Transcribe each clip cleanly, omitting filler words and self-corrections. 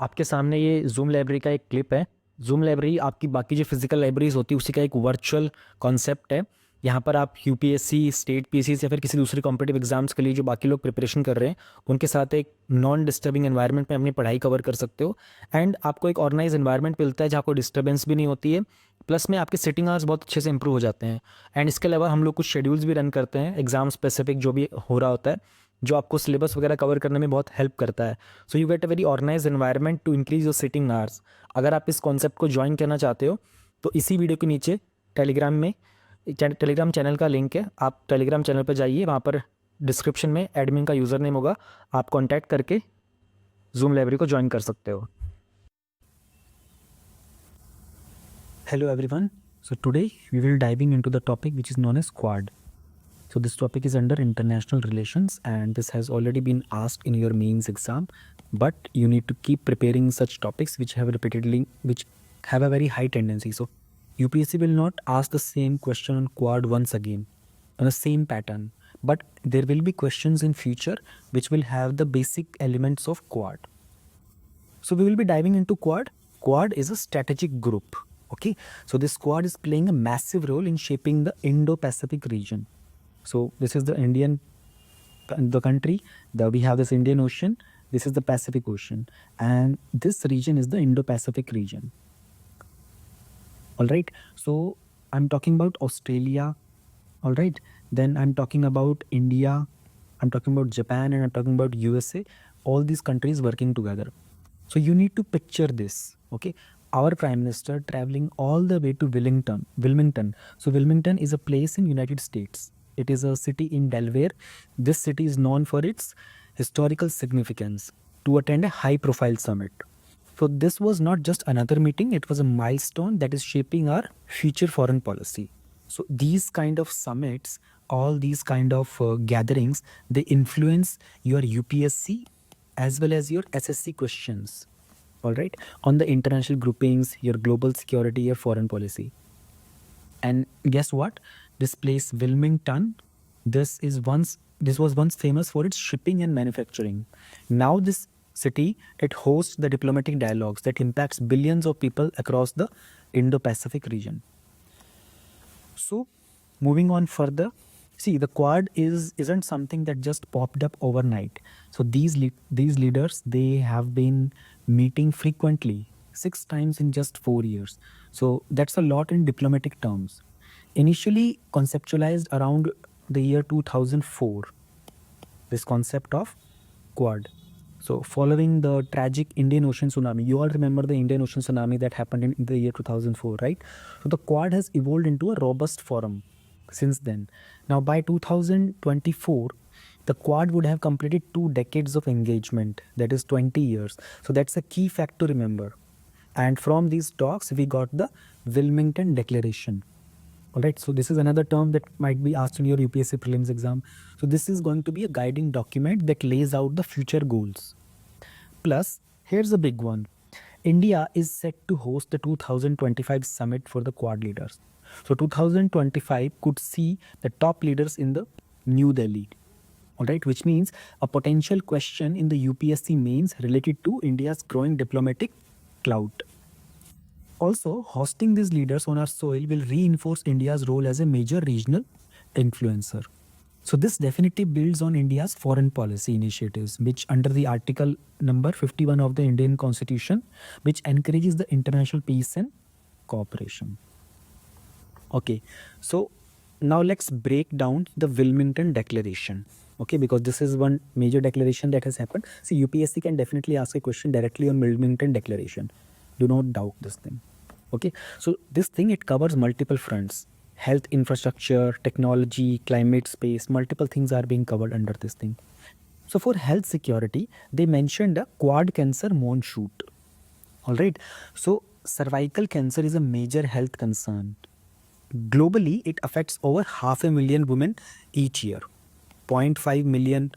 आपके सामने ये जूम लाइब्रेरी का एक क्लिप है। जूम लाइब्रेरी आपकी बाकी जो फिजिकल लाइब्रेरीज होती है उसी का एक वर्चुअल कॉन्सेप्ट है। यहाँ पर आप यूपीएससी, स्टेट पीसीस या फिर किसी दूसरे कॉम्पिटिटिव एग्जाम्स के लिए जो बाकी लोग प्रिपरेशन कर रहे हैं उनके साथ एक नॉन डिस्टर्बिंग एनवायरनमेंट में अपनी पढ़ाई कवर कर सकते हो। एंड आपको एक ऑर्गेनाइज एनवायरनमेंट मिलता है जहाँ कोई डिस्टर्बेंस भी नहीं होती है। प्लस में आपके सिटिंग आवर्स बहुत अच्छे से इंप्रूव हो जाते हैं। एंड इसके अलावा हम लोग कुछ शेड्यूल्स भी रन करते हैं एग्जाम स्पेसिफिक जो भी हो रहा होता है, जो आपको सिलेबस वगैरह कवर करने में बहुत हेल्प करता है। So you get a very organise environment to increase your sitting hours. अगर आप इस कॉन्सेप्ट को ज्वाइन करना चाहते हो तो इसी वीडियो के नीचे टेलीग्राम चैनल का लिंक है। आप टेलीग्राम चैनल पर जाइए, वहाँ पर डिस्क्रिप्शन में एडमिन का यूज़र नेम होगा, आप कॉन्टैक्ट करके जूम लाइब्रेरी को ज्वाइन कर सकते हो। Hello everyone, so today we will diving into the topic which is known as quad. So this topic is under international relations and this has already been asked in your mains exam, but you need to keep preparing such topics which have a very high tendency. So UPSC will not ask the same question on quad once again on the same pattern, but there will be questions in future which will have the basic elements of quad. So we will be diving into quad. Quad is a strategic group. Okay, so this quad is playing a massive role in shaping the Indo-Pacific region. So this is the country. We have this Indian Ocean. This is the Pacific Ocean, and this region is the Indo-Pacific region. All right. So I'm talking about Australia. All right. Then I'm talking about India. I'm talking about Japan, and I'm talking about USA. All these countries working together. So you need to picture this. Okay. Our Prime Minister traveling all the way to Wilmington. So Wilmington is a place in United States. It is a city in Delaware. This city is known for its historical significance to attend a high-profile summit. So this was not just another meeting, it was a milestone that is shaping our future foreign policy. So these kind of summits, all these kind of gatherings, they influence your UPSC as well as your SSC questions. All right, on the international groupings, your global security, your foreign policy. And guess what? This place Wilmington, this was once famous for its shipping and manufacturing. Now this city, it hosts the diplomatic dialogues that impacts billions of people across the Indo-Pacific region. So moving on further, see, the quad isn't something that just popped up overnight. So these leaders, they have been meeting frequently, 6 times in just 4 years. So that's a lot in diplomatic terms. Initially conceptualized around the year 2004, this concept of quad. So following the tragic Indian Ocean tsunami, you all remember the Indian Ocean tsunami that happened in the year 2004, right? So the quad has evolved into a robust forum since then. Now by 2024, the quad would have completed 2 decades of engagement, that is 20 years. So that's a key fact to remember. And from these talks, we got the Wilmington Declaration. All right, so this is another term that might be asked in your UPSC prelims exam. So this is going to be a guiding document that lays out the future goals. Plus, here's a big one. India is set to host the 2025 summit for the Quad leaders. So 2025 could see the top leaders in the New Delhi. All right, which means a potential question in the UPSC mains related to India's growing diplomatic clout. Also, hosting these leaders on our soil will reinforce India's role as a major regional influencer. So this definitely builds on India's foreign policy initiatives, which under the article number 51 of the Indian Constitution, which encourages the international peace and cooperation. Okay, so now let's break down the Wilmington Declaration. Okay, because this is one major declaration that has happened. See, UPSC can definitely ask a question directly on Wilmington Declaration. Do not doubt this thing. Okay, so this thing, it covers multiple fronts: health infrastructure, technology, climate, space. Multiple things are being covered under this thing. So for health security, they mentioned a quad cancer moon shoot. All right, so cervical cancer is a major health concern. Globally, it affects over 500,000 women each year, 0.5 million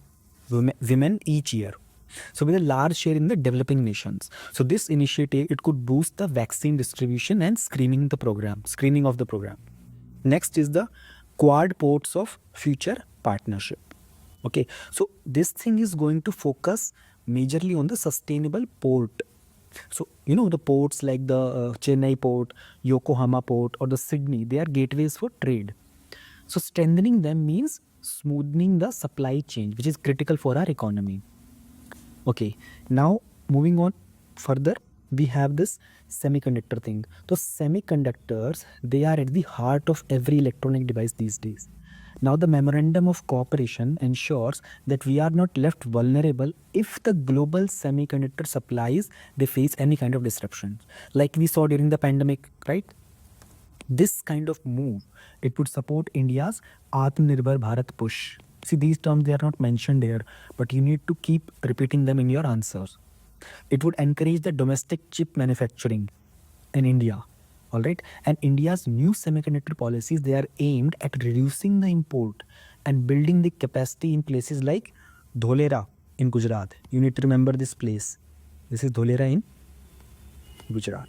women each year. So with a large share in the developing nations. So this initiative, it could boost the vaccine distribution and screening of the program. Next is the Quad Ports of Future Partnership. Okay, so this thing is going to focus majorly on the sustainable port So, the ports like the Chennai port, Yokohama port, or the Sydney, they are gateways for trade. So, strengthening them means smoothing the supply chain, which is critical for our economy. Okay, now moving on further, we have this semiconductor thing. So, semiconductors, they are at the heart of every electronic device these days. Now, the memorandum of cooperation ensures that we are not left vulnerable if the global semiconductor supplies they face any kind of disruption, like we saw during the pandemic, right? This kind of move, it would support India's Atmanirbhar Bharat push. See, these terms, they are not mentioned here, but you need to keep repeating them in your answers. It would encourage the domestic chip manufacturing in India. All right. And India's new semiconductor policies, they are aimed at reducing the import and building the capacity in places like Dholera in Gujarat. You need to remember this place. This is Dholera in Gujarat.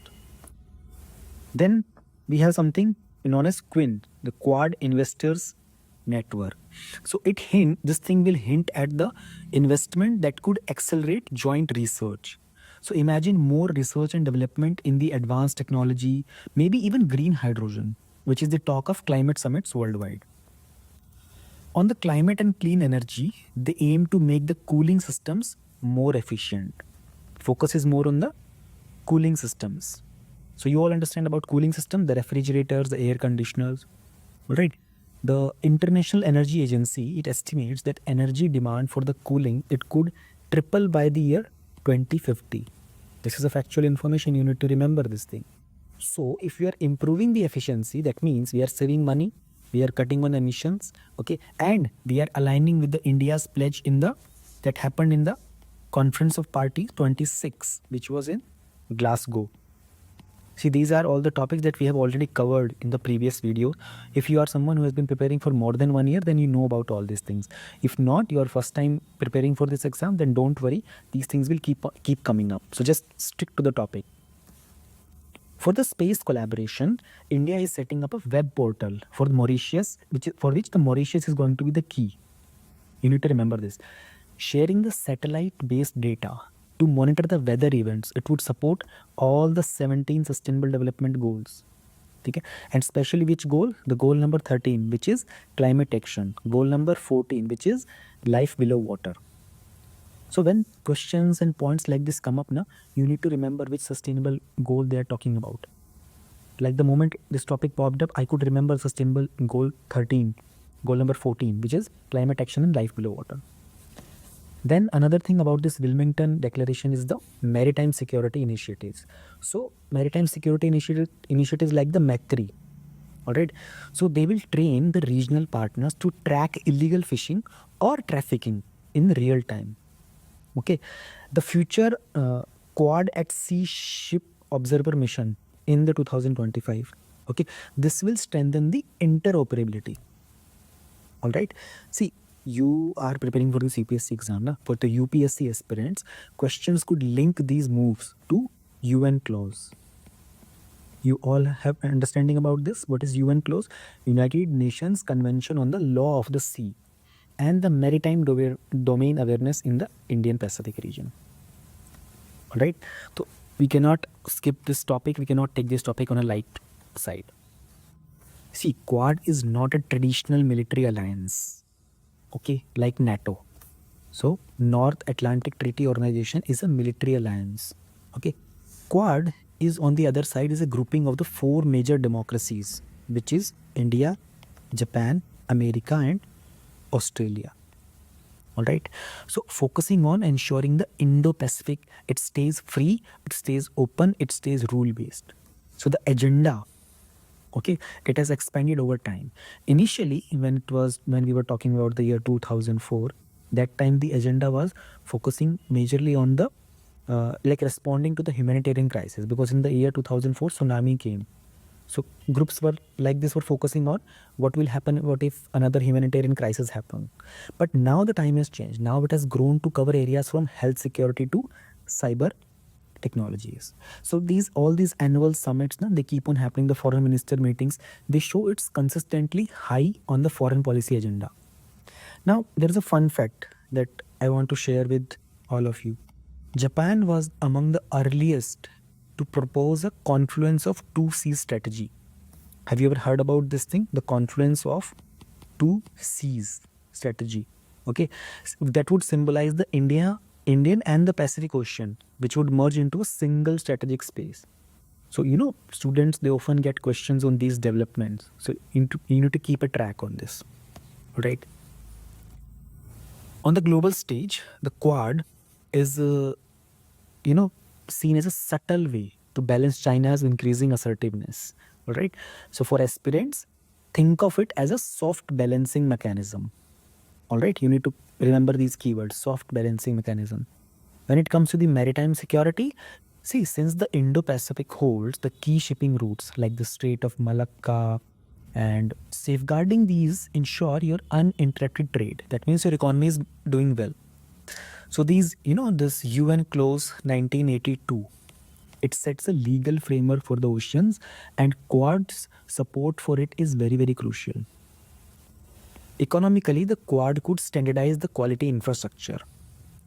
Then we have something known as QUIN, the Quad Investors Network. So this thing will hint at the investment that could accelerate joint research. So imagine more research and development in the advanced technology, maybe even green hydrogen, which is the talk of climate summits worldwide. On the climate and clean energy, they aim to make the cooling systems more efficient. Focus is more on the cooling systems. So you all understand about cooling system, the refrigerators, the air conditioners, right? The International Energy Agency, it estimates that energy demand for the cooling, it could triple by the year 2050. This is a factual information. You need to remember this thing. So if we are improving the efficiency, that means we are saving money, we are cutting on emissions, okay, and we are aligning with the India's pledge that happened in the Conference of Parties 26, which was in Glasgow. See, these are all the topics that we have already covered in the previous video. If you are someone who has been preparing for more than 1 year, then you know about all these things. If not, your first time preparing for this exam, then don't worry. These things will keep coming up. So just stick to the topic. For the space collaboration, India is setting up a web portal for Mauritius, for which the Mauritius is going to be the key. You need to remember this. Sharing the satellite-based data to monitor the weather events, it would support all the 17 sustainable development goals. Okay? And especially which goal? The goal number 13, which is climate action. Goal number 14, which is life below water. So when questions and points like this come up, you need to remember which sustainable goal they are talking about. Like the moment this topic popped up, I could remember sustainable goal 13, goal number 14, which is climate action and life below water. Then another thing about this Wilmington Declaration is the maritime security initiatives. So maritime security initiatives like the MAC3, all right. So they will train the regional partners to track illegal fishing or trafficking in real time. Okay, the future Quad at Sea Ship Observer mission in the 2025. Okay, this will strengthen the interoperability. All right. See, you are preparing for the UPSC exam. For the UPSC aspirants, questions could link these moves to UN clause. You all have an understanding about this. What is UN clause? United Nations Convention on the Law of the Sea and the Maritime Domain Awareness in the Indian Pacific region. All right. So we cannot skip this topic. We cannot take this topic on a light side. See, Quad is not a traditional military alliance, okay, like NATO. So North Atlantic Treaty Organization is a military alliance. Okay, Quad is on the other side is a grouping of the 4 major democracies, which is India, Japan, America, and Australia. All right. So focusing on ensuring the Indo-Pacific, it stays free, it stays open, it stays rule-based. So the agenda, okay, it has expanded over time. Initially, when we were talking about the year 2004, that time the agenda was focusing majorly on the like responding to the humanitarian crisis, because in the year 2004 tsunami came. So groups were like this were focusing on what will happen, what if another humanitarian crisis happen. But now the time has changed. Now it has grown to cover areas from health security to cyber technologies. So all these annual summits, they keep on happening, the foreign minister meetings, they show it's consistently high on the foreign policy agenda. Now there is a fun fact that I want to share with all of you. Japan was among the earliest to propose a confluence of two seas strategy. Have you ever heard about this thing? The confluence of two seas strategy. Okay, that would symbolize the Indian and the Pacific Ocean, which would merge into a single strategic space. So students, they often get questions on these developments. So you need to keep a track on this, right? On the global stage, the Quad is seen as a subtle way to balance China's increasing assertiveness. All right. So for aspirants, think of it as a soft balancing mechanism. All right. You need to remember these keywords: soft balancing mechanism. When it comes to the maritime security, see, since the Indo-Pacific holds the key shipping routes like the Strait of Malacca, and safeguarding these ensure your uninterrupted trade. That means your economy is doing well. So these, this UN Clause 1982, it sets a legal framework for the oceans, and Quad's support for it is very, very crucial. Economically, the Quad could standardize the quality infrastructure.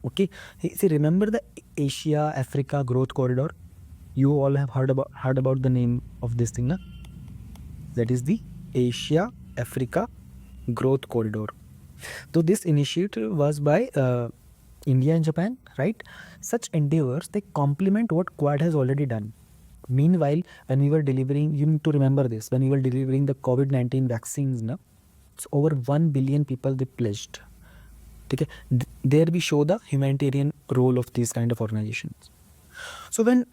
Okay, see, remember the Asia Africa Growth Corridor? You all have heard about the name of this thing, na? That is the Asia Africa Growth Corridor. So this initiative was by India and Japan, right? Such endeavors, they complement what Quad has already done. Meanwhile, when we were delivering, you need to remember this, when we were delivering the COVID-19 vaccines, na, it's over 1 billion people they pledged. Okay? There we show the humanitarian role of these kind of organizations. So when,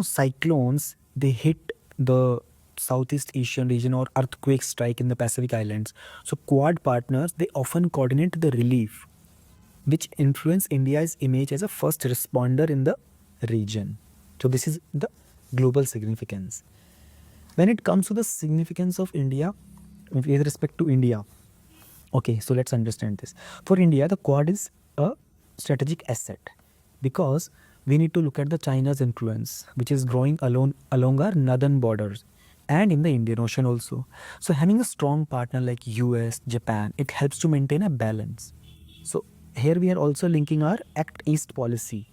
cyclones, they hit the Southeast Asian region or earthquakes strike in the Pacific Islands, so Quad partners, they often coordinate the relief, which influence India's image as a first responder in the region. So this is the global significance. When it comes to the significance of India, with respect to India, okay, so let's understand this. For India, the Quad is a strategic asset because we need to look at the China's influence, which is growing along our northern borders and in the Indian Ocean also. So having a strong partner like US, Japan, it helps to maintain a balance. So here we are also linking our Act East policy.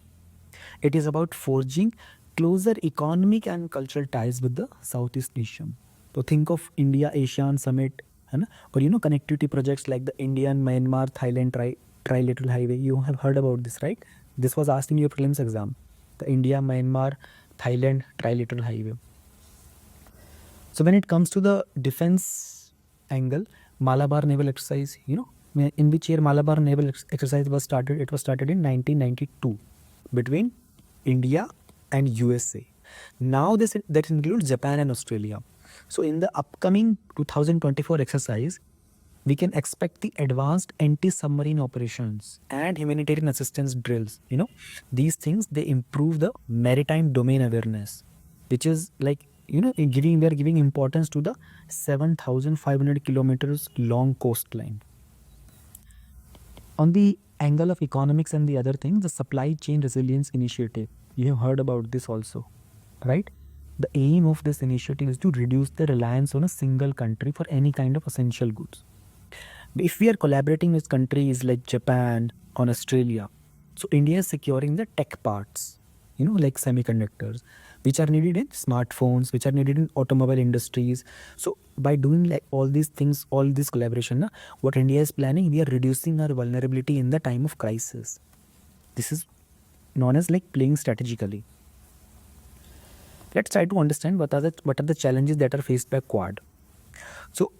It is about forging closer economic and cultural ties with the Southeast Asian. So think of India-ASEAN Summit, or connectivity projects like the Indian-Myanmar Thailand trilateral highway. You have heard about this, right? This was asked in your prelims exam. The India-Myanmar Thailand trilateral highway. So when it comes to the defense angle, Malabar naval exercise, in which year Malabar naval exercise was started? It was started in 1992 between India and USA. Now that includes Japan and Australia. So in the upcoming 2024 exercise, we can expect the advanced anti-submarine operations and humanitarian assistance drills. These things, they improve the maritime domain awareness, which is like, we are giving importance to the 7,500 kilometers long coastline. On the angle of economics and the other things, the supply chain resilience initiative, you have heard about this also, right? The aim of this initiative is to reduce the reliance on a single country for any kind of essential goods. If we are collaborating with countries like Japan or Australia, so India is securing the tech parts, like semiconductors, which are needed in smartphones, which are needed in automobile industries. So by doing like all these things, all this collaboration, what India is planning, we are reducing our vulnerability in the time of crisis. This is known as like playing strategically. Let's try to understand what are the challenges that are faced by Quad. So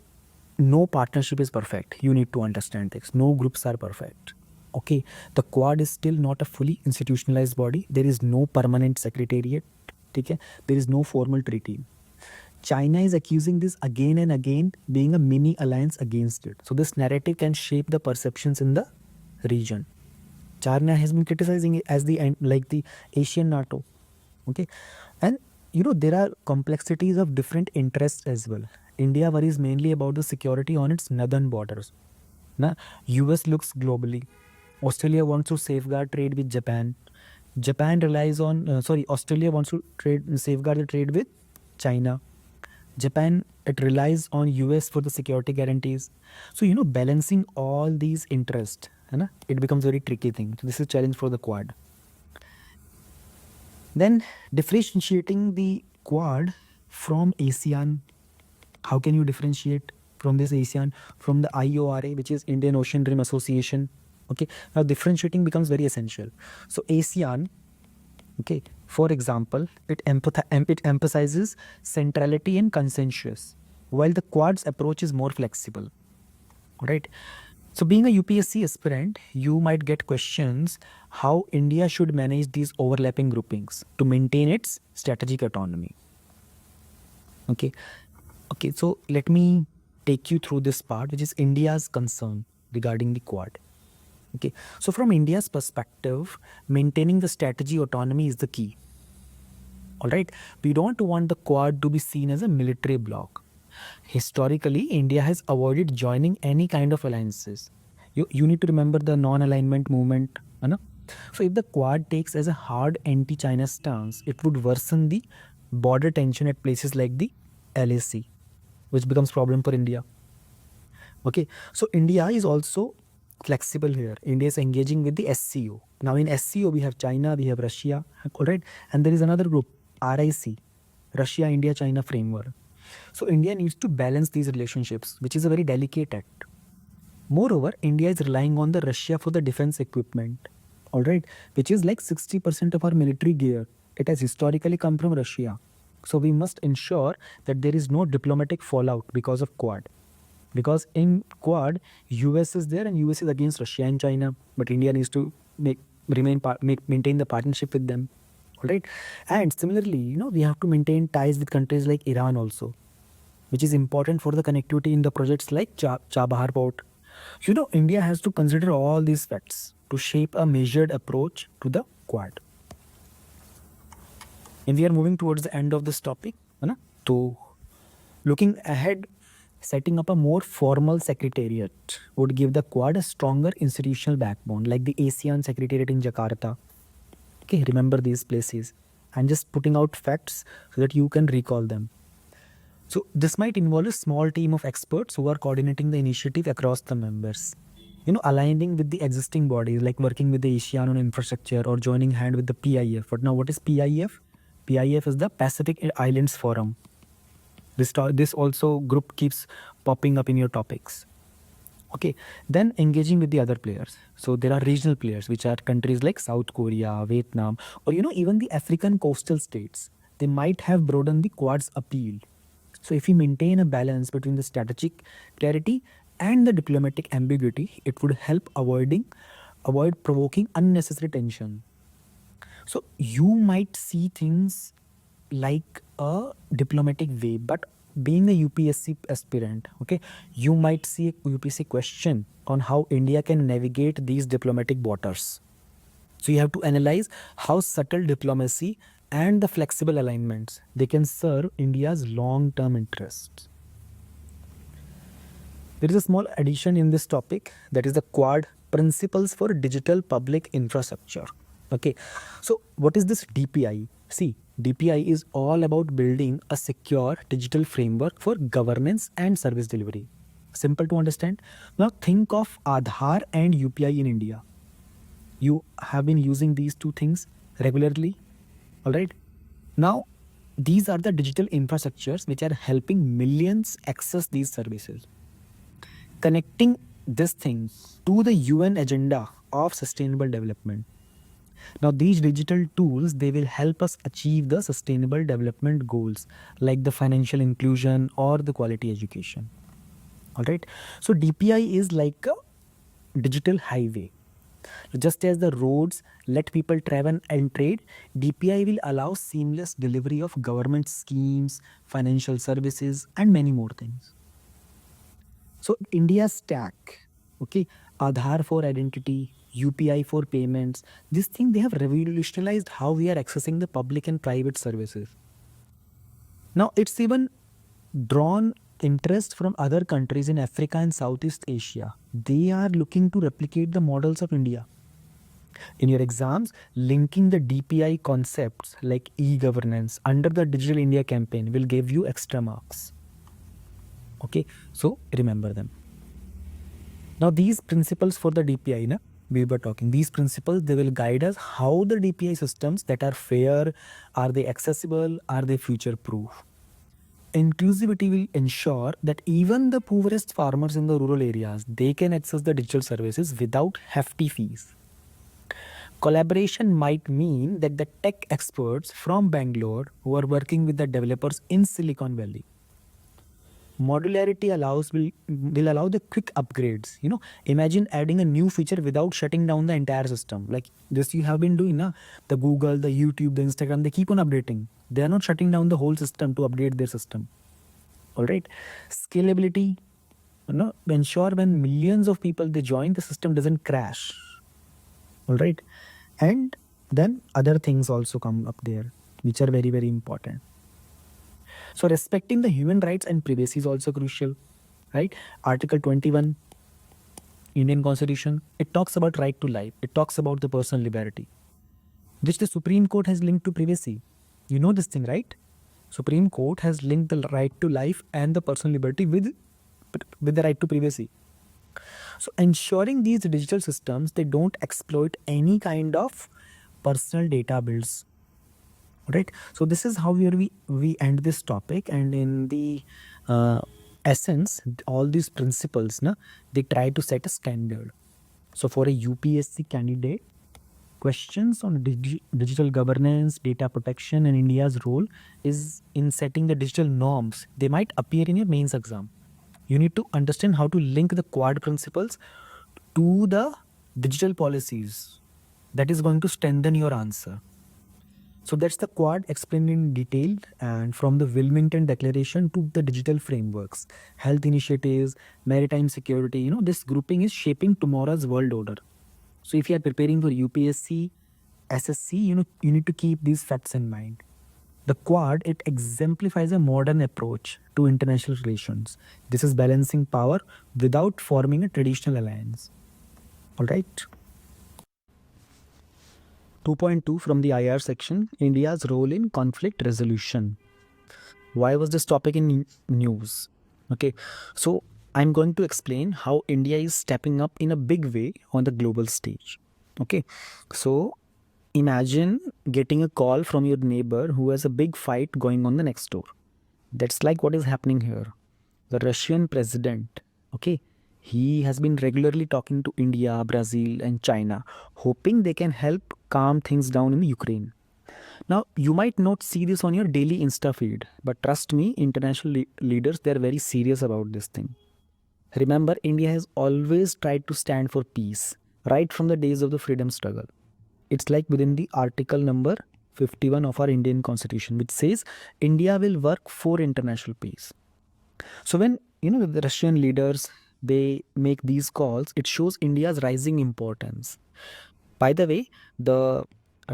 no partnership is perfect. You need to understand this. No groups are perfect. Okay, the Quad is still not a fully institutionalized body. There is no permanent secretariat. Okay? There is no formal treaty. China is accusing this again and again, being a mini alliance against it. So this narrative can shape the perceptions in the region. China has been criticizing it as the Asian NATO. Okay, and there are complexities of different interests as well. India worries mainly about the security on its northern borders. Now, US looks globally. Australia wants to safeguard trade with Japan. Australia wants to safeguard the trade with China. Japan, it relies on US for the security guarantees. So, balancing all these interests, it becomes a very tricky thing. So this is a challenge for the Quad. Then differentiating the Quad from ASEAN. How can you differentiate from this ASEAN from the IORA, which is Indian Ocean Rim Association? Okay, now differentiating becomes very essential. So ASEAN, okay, for example, it emphasizes centrality and consensus, while the Quad's approach is more flexible. Right. So being a UPSC aspirant, you might get questions how India should manage these overlapping groupings to maintain its strategic autonomy. Okay. Okay, so let me take you through this part, which is India's concern regarding the Quad. Okay, so from India's perspective, maintaining the strategy autonomy is the key. All right, we don't want the Quad to be seen as a military bloc. Historically, India has avoided joining any kind of alliances. You need to remember the non-alignment movement. So if the Quad takes as a hard anti-China stance, it would worsen the border tension at places like the LAC, which becomes problem for India. Okay, so India is also flexible here. India is engaging with the SCO. Now in SCO, we have China, we have Russia, all right? And there is another group, RIC, Russia, India, China framework. So India needs to balance these relationships, which is a very delicate act. Moreover, India is relying on the Russia for the defense equipment, all right, which is like 60% of our military gear. It has historically come from Russia. So we must ensure that there is no diplomatic fallout because of Quad. Because in Quad, US is there and US is against Russia and China, but India needs to maintain the partnership with them. All right. And similarly, we have to maintain ties with countries like Iran also, which is important for the connectivity in the projects like Chabahar port. India has to consider all these facts to shape a measured approach to the Quad. And we are moving towards the end of this topic. So, looking ahead, setting up a more formal secretariat would give the Quad a stronger institutional backbone, like the ASEAN Secretariat in Jakarta. Okay, remember these places. And just putting out facts so that you can recall them. So this might involve a small team of experts who are coordinating the initiative across the members. Aligning with the existing bodies, like working with the ASEAN on infrastructure or joining hand with the PIF. But now what is PIF? PIF is the Pacific Islands Forum. This also group keeps popping up in your topics. Okay, then engaging with the other players. So there are regional players, which are countries like South Korea, Vietnam, or even the African coastal states. They might have broadened the Quad's appeal. So if we maintain a balance between the strategic clarity and the diplomatic ambiguity, it would help avoid provoking unnecessary tension. So you might see things like a diplomatic way, but being a UPSC aspirant, okay, you might see a UPSC question on how India can navigate these diplomatic waters. So you have to analyze how subtle diplomacy and the flexible alignments, they can serve India's long-term interests. There is a small addition in this topic, that is the Quad Principles for Digital Public Infrastructure. Okay, so what is this DPI? See, DPI is all about building a secure digital framework for governance and service delivery. Simple to understand. Now think of Aadhaar and UPI in India. You have been using these two things regularly. All right. Now, these are the digital infrastructures which are helping millions access these services. Connecting this thing to the UN agenda of sustainable development. Now, these digital tools, they will help us achieve the sustainable development goals like the financial inclusion or the quality education. All right. So DPI is like a digital highway. Just as the roads let people travel and trade, DPI will allow seamless delivery of government schemes, financial services, and many more things. So India's stack, okay, Aadhaar for identity, UPI for payments, this thing, they have revolutionized how we are accessing the public and private services. Now it's even drawn interest from other countries in Africa and Southeast Asia. They are looking to replicate the models of India. In your exams, linking the DPI concepts like e-governance under the Digital India campaign will give you extra marks. Okay, so remember them. Now these principles for the DPI, we were talking. These principles, they will guide us how the DPI systems that are fair, are they accessible, are they future proof. Inclusivity will ensure that even the poorest farmers in the rural areas, they can access the digital services without hefty fees. Collaboration might mean that the tech experts from Bangalore who are working with the developers in Silicon Valley. Modularity will allow the quick upgrades. Imagine adding a new feature without shutting down the entire system. Like this you have been doing, na? The Google, the YouTube, the Instagram, they keep on updating. They are not shutting down the whole system to update their system. All right. Scalability, ensure when millions of people they join, the system doesn't crash. All right. And then other things also come up there, which are very, very important. So respecting the human rights and privacy is also crucial, right? Article 21, Indian Constitution, it talks about right to life. It talks about the personal liberty, which the Supreme Court has linked to privacy. You know this thing, right? Supreme Court has linked the right to life and the personal liberty with the right to privacy. So ensuring these digital systems, they don't exploit any kind of personal data builds. Right. So this is how we end this topic, and in the essence, all these principles, they try to set a standard. So for a UPSC candidate, questions on digital governance, data protection, and India's role is in setting the digital norms. They might appear in your mains exam. You need to understand how to link the quad principles to the digital policies. That is going to strengthen your answer. So that's the quad explained in detail, and from the Wilmington Declaration to the digital frameworks, health initiatives, maritime security, this grouping is shaping tomorrow's world order. So if you are preparing for UPSC, SSC, you need to keep these facts in mind. The quad, it exemplifies a modern approach to international relations. This is balancing power without forming a traditional alliance. All right. 2.2 from the IR section, India's role in conflict resolution. Why was this topic in news? Okay, so I'm going to explain how India is stepping up in a big way on the global stage. Okay, so imagine getting a call from your neighbor who has a big fight going on the next door. That's like what is happening here. The Russian president, okay, he has been regularly talking to India, Brazil, and China, hoping they can help calm things down in Ukraine. Now, you might not see this on your daily Insta feed, but trust me, international leaders, they're very serious about this thing. Remember, India has always tried to stand for peace, right from the days of the freedom struggle. It's like within the article number 51 of our Indian Constitution, which says India will work for international peace. So when the Russian leaders they make these calls, it shows India's rising importance. By the way, the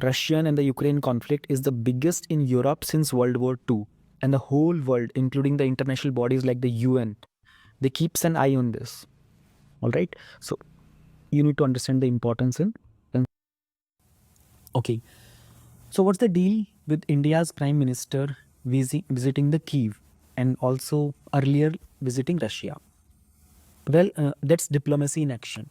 Russian and the Ukraine conflict is the biggest in Europe since World War II, and the whole world, including the international bodies like the UN, they keeps an eye on this. All right. So you need to understand the importance in. Okay. So what's the deal with India's Prime Minister visiting the Kiev and also earlier visiting Russia? Well, that's diplomacy in action.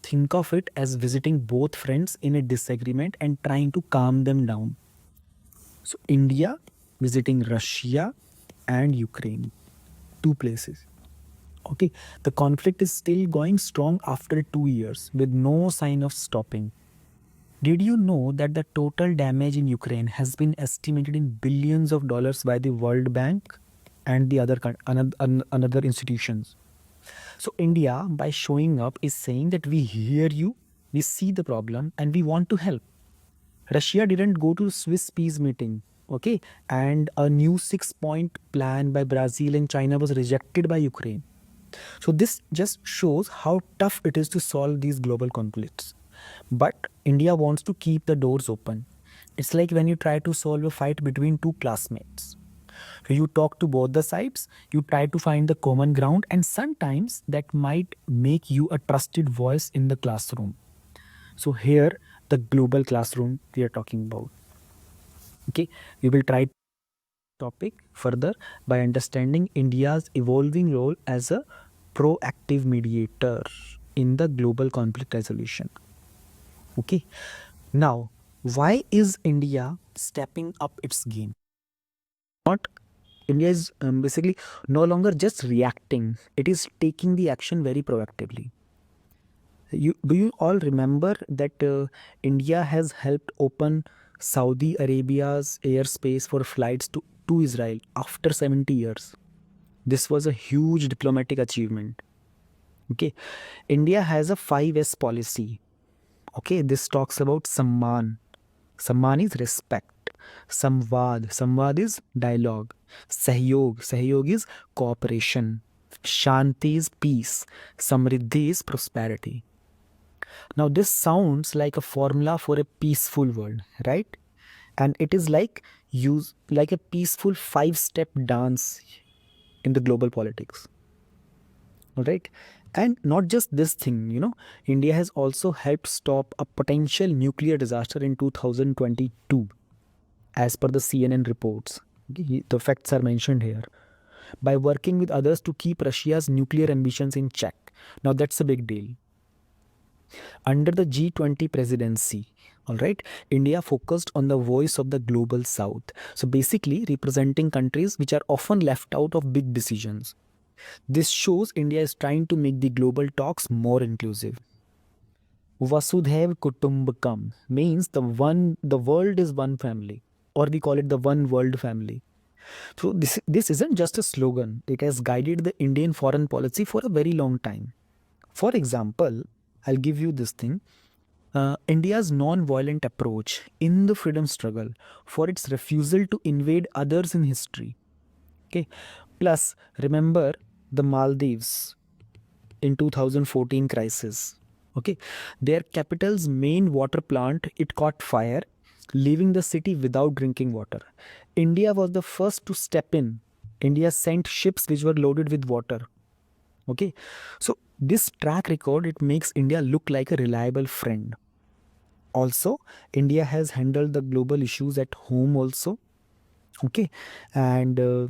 Think of it as visiting both friends in a disagreement and trying to calm them down. So India visiting Russia and Ukraine, two places. Okay, the conflict is still going strong after 2 years with no sign of stopping. Did you know that the total damage in Ukraine has been estimated in billions of dollars by the World Bank and the another institutions? So India, by showing up, is saying that we hear you, we see the problem, and we want to help. Russia didn't go to Swiss peace meeting, okay, and a new 6-point plan by Brazil and China was rejected by Ukraine. So this just shows how tough it is to solve these global conflicts. But India wants to keep the doors open. It's like when you try to solve a fight between two classmates. So you talk to both the sides, you try to find the common ground, and sometimes that might make you a trusted voice in the classroom. So here, the global classroom we are talking about. Okay, we will try topic further by understanding India's evolving role as a proactive mediator in the global conflict resolution. Okay. Now, why is India stepping up its game? Not India is basically no longer just reacting, it is taking the action very proactively. Do you all remember that India has helped open Saudi Arabia's airspace for flights to Israel after 70 years? This was a huge diplomatic achievement. Okay. India has a 5S policy. Okay. This talks about Samman. Samman is respect. Samvad. Samvad is dialogue. Sahyog. Sahyog is cooperation. Shanti is peace. Samriddhi is prosperity. Now, this sounds like a formula for a peaceful world, right? And it is like a peaceful 5-step dance in the global politics. All right. And not just this thing, India has also helped stop a potential nuclear disaster in 2022, as per the CNN reports. Okay, the facts are mentioned here. By working with others to keep Russia's nuclear ambitions in check. Now, that's a big deal. Under the G20 presidency, all right, India focused on the voice of the global south. So basically, representing countries which are often left out of big decisions. This shows India is trying to make the global talks more inclusive. Vasudhaiv Kutumbakam means the world is one family, or we call it the one world family. So this isn't just a slogan. It has guided the Indian foreign policy for a very long time. For example, I'll give you this thing. India's non-violent approach in the freedom struggle for its refusal to invade others in history. Okay. Plus, remember the Maldives in 2014 crisis. Okay. Their capital's main water plant, it caught fire, leaving the city without drinking water. India was the first to step in. India sent ships which were loaded with water. Okay. So this track record, it makes India look like a reliable friend. Also, India has handled the global issues at home also. Okay. And many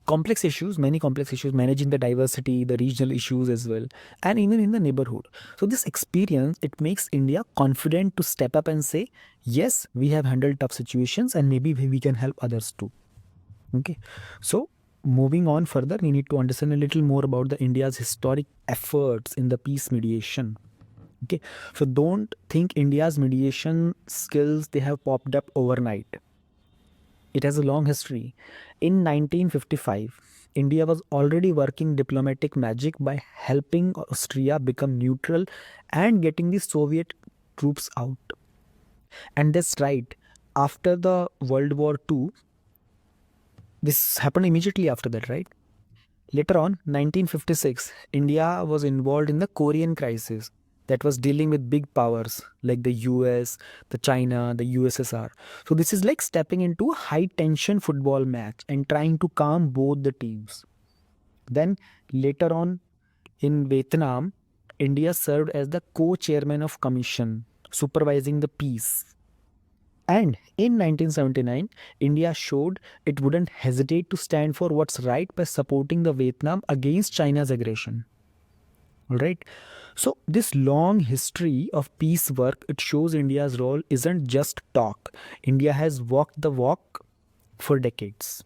complex issues, managing the diversity, the regional issues as well, and even in the neighborhood. So this experience, it makes India confident to step up and say, yes, we have handled tough situations and maybe we can help others too. Okay. So moving on further, we need to understand a little more about the India's historic efforts in the peace mediation. Okay. So don't think India's mediation skills, they have popped up overnight. It has a long history. In 1955, India was already working diplomatic magic by helping Austria become neutral and getting the Soviet troops out. And that's right. After the World War II, this happened immediately after that, right? Later on, 1956, India was involved in the Korean crisis that was dealing with big powers like the US, the China, the USSR. So this is like stepping into a high tension football match and trying to calm both the teams. Then later on in Vietnam, India served as the co-chairman of commission supervising the peace. And in 1979, India showed it wouldn't hesitate to stand for what's right by supporting the Vietnam against China's aggression. All right. So this long history of peace work, it shows India's role isn't just talk. India has walked the walk for decades.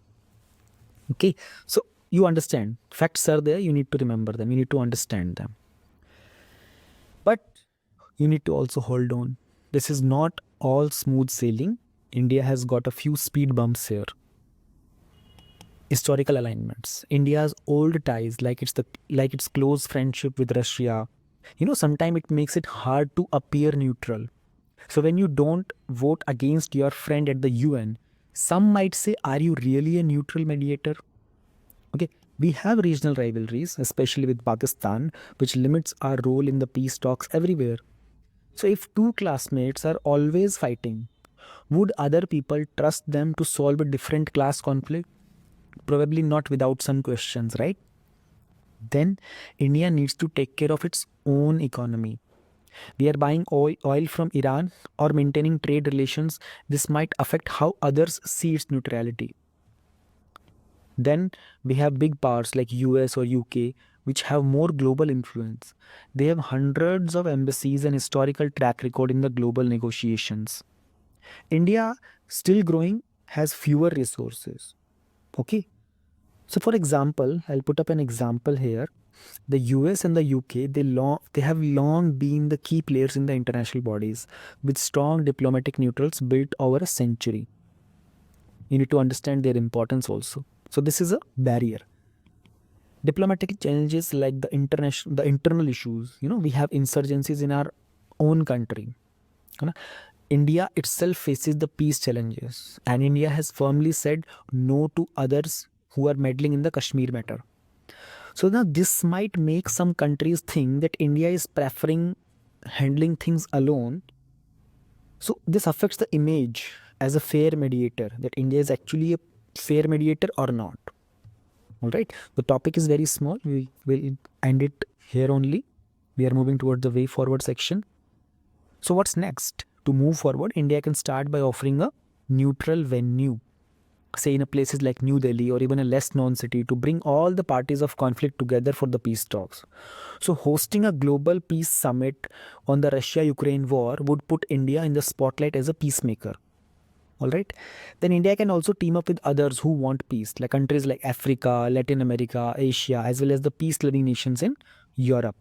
Okay. So you understand. Facts are there. You need to remember them. You need to understand them. But you need to also hold on. This is not all smooth sailing. India has got a few speed bumps here. Historical alignments. India's old ties, like its close friendship with Russia. Sometimes it makes it hard to appear neutral. So when you don't vote against your friend at the UN, some might say, are you really a neutral mediator? Okay, we have regional rivalries, especially with Pakistan, which limits our role in the peace talks everywhere. So if two classmates are always fighting, would other people trust them to solve a different class conflict? Probably not without some questions, right? Then India needs to take care of its own economy. We are buying oil from Iran or maintaining trade relations. This might affect how others see its neutrality. Then we have big powers like US or UK which have more global influence. They have hundreds of embassies and historical track record in the global negotiations. India, still growing, has fewer resources. Okay. So, for example, I'll put up an example here. The US and the UK, they have long been the key players in the international bodies with strong diplomatic neutrals built over a century. You need to understand their importance also. So this is a barrier. Diplomatic challenges like the internal issues. We have insurgencies in our own country. India itself faces the peace challenges, and India has firmly said no to others who are meddling in the Kashmir matter. So now this might make some countries think that India is preferring handling things alone. So this affects the image as a fair mediator, that India is actually a fair mediator or not. All right. The topic is very small. We will end it here only. We are moving towards the way forward section. So what's next? To move forward, India can start by offering a neutral venue, say in a places like New Delhi or even a less known city, to bring all the parties of conflict together for the peace talks. So hosting a global peace summit on the Russia-Ukraine war would put India in the spotlight as a peacemaker. All right. Then India can also team up with others who want peace, like countries like Africa, Latin America, Asia, as well as the peace-loving nations in Europe.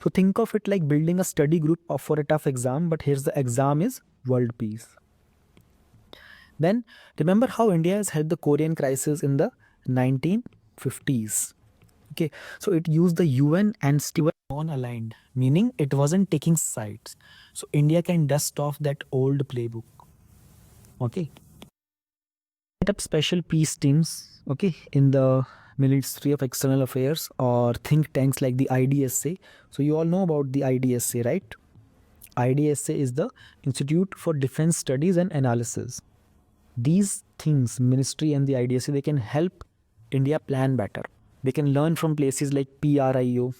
So think of it like building a study group for a tough exam, but here's the exam is world peace. Then remember how India has helped the Korean crisis in the 1950s. Okay, so it used the UN and still non-aligned, meaning it wasn't taking sides. So India can dust off that old playbook. Okay. Set up special peace teams, okay, in the Ministry of External Affairs or think tanks like the IDSA. So you all know about the IDSA, right? IDSA is the Institute for Defense Studies and Analysis. These things, ministry and the IDSA, they can help India plan better. They can learn from places like PRIO.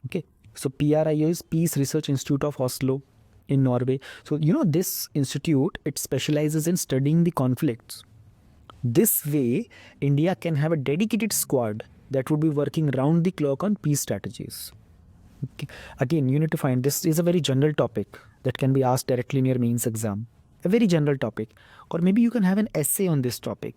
Okay, so PRIO is Peace Research Institute of Oslo in Norway. So this institute, it specializes in studying the conflicts. This way, India can have a dedicated squad that would be working round the clock on peace strategies. Okay. Again, you need to find this is a very general topic that can be asked directly in your mains exam. A very general topic. Or maybe you can have an essay on this topic.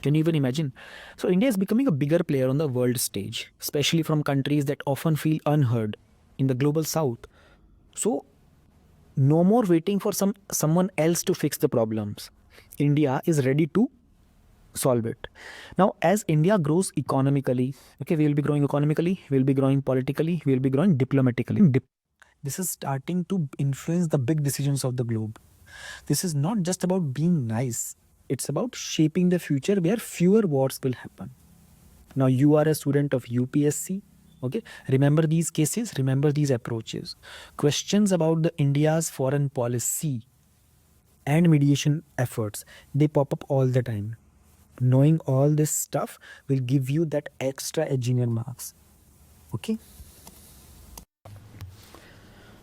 Can you even imagine? So India is becoming a bigger player on the world stage, especially from countries that often feel unheard in the global south. So no more waiting for someone else to fix the problems. India is ready to solve it. Now, as India grows economically, okay, we will be growing economically, we will be growing politically, we will be growing diplomatically. This is starting to influence the big decisions of the globe. This is not just about being nice. It's about shaping the future where fewer wars will happen. Now, you are a student of UPSC. Okay, remember these cases, remember these approaches. Questions about the India's foreign policy and mediation efforts, they pop up all the time. Knowing all this stuff will give you that extra edge in your marks. Okay.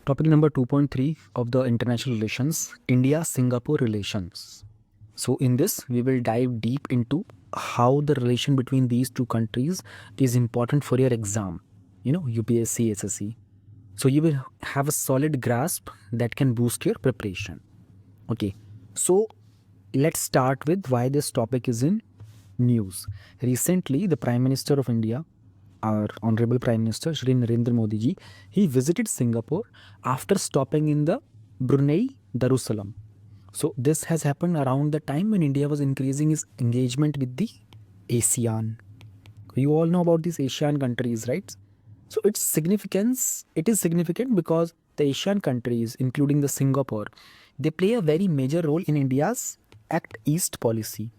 Topic number 2.3 of the international relations, India-Singapore relations. So in this, we will dive deep into how the relation between these two countries is important for your exam, UPSC, SSC. So you will have a solid grasp that can boost your preparation. Okay, so let's start with why this topic is in news. Recently, the Prime Minister of India, our Honorable Prime Minister, Shri Narendra Modi ji, he visited Singapore after stopping in the Brunei Darussalam. So this has happened around the time when India was increasing its engagement with the ASEAN. You all know about these ASEAN countries, right? So it is significant because the ASEAN countries, including the Singapore, they play a very major role in India's Act East policy.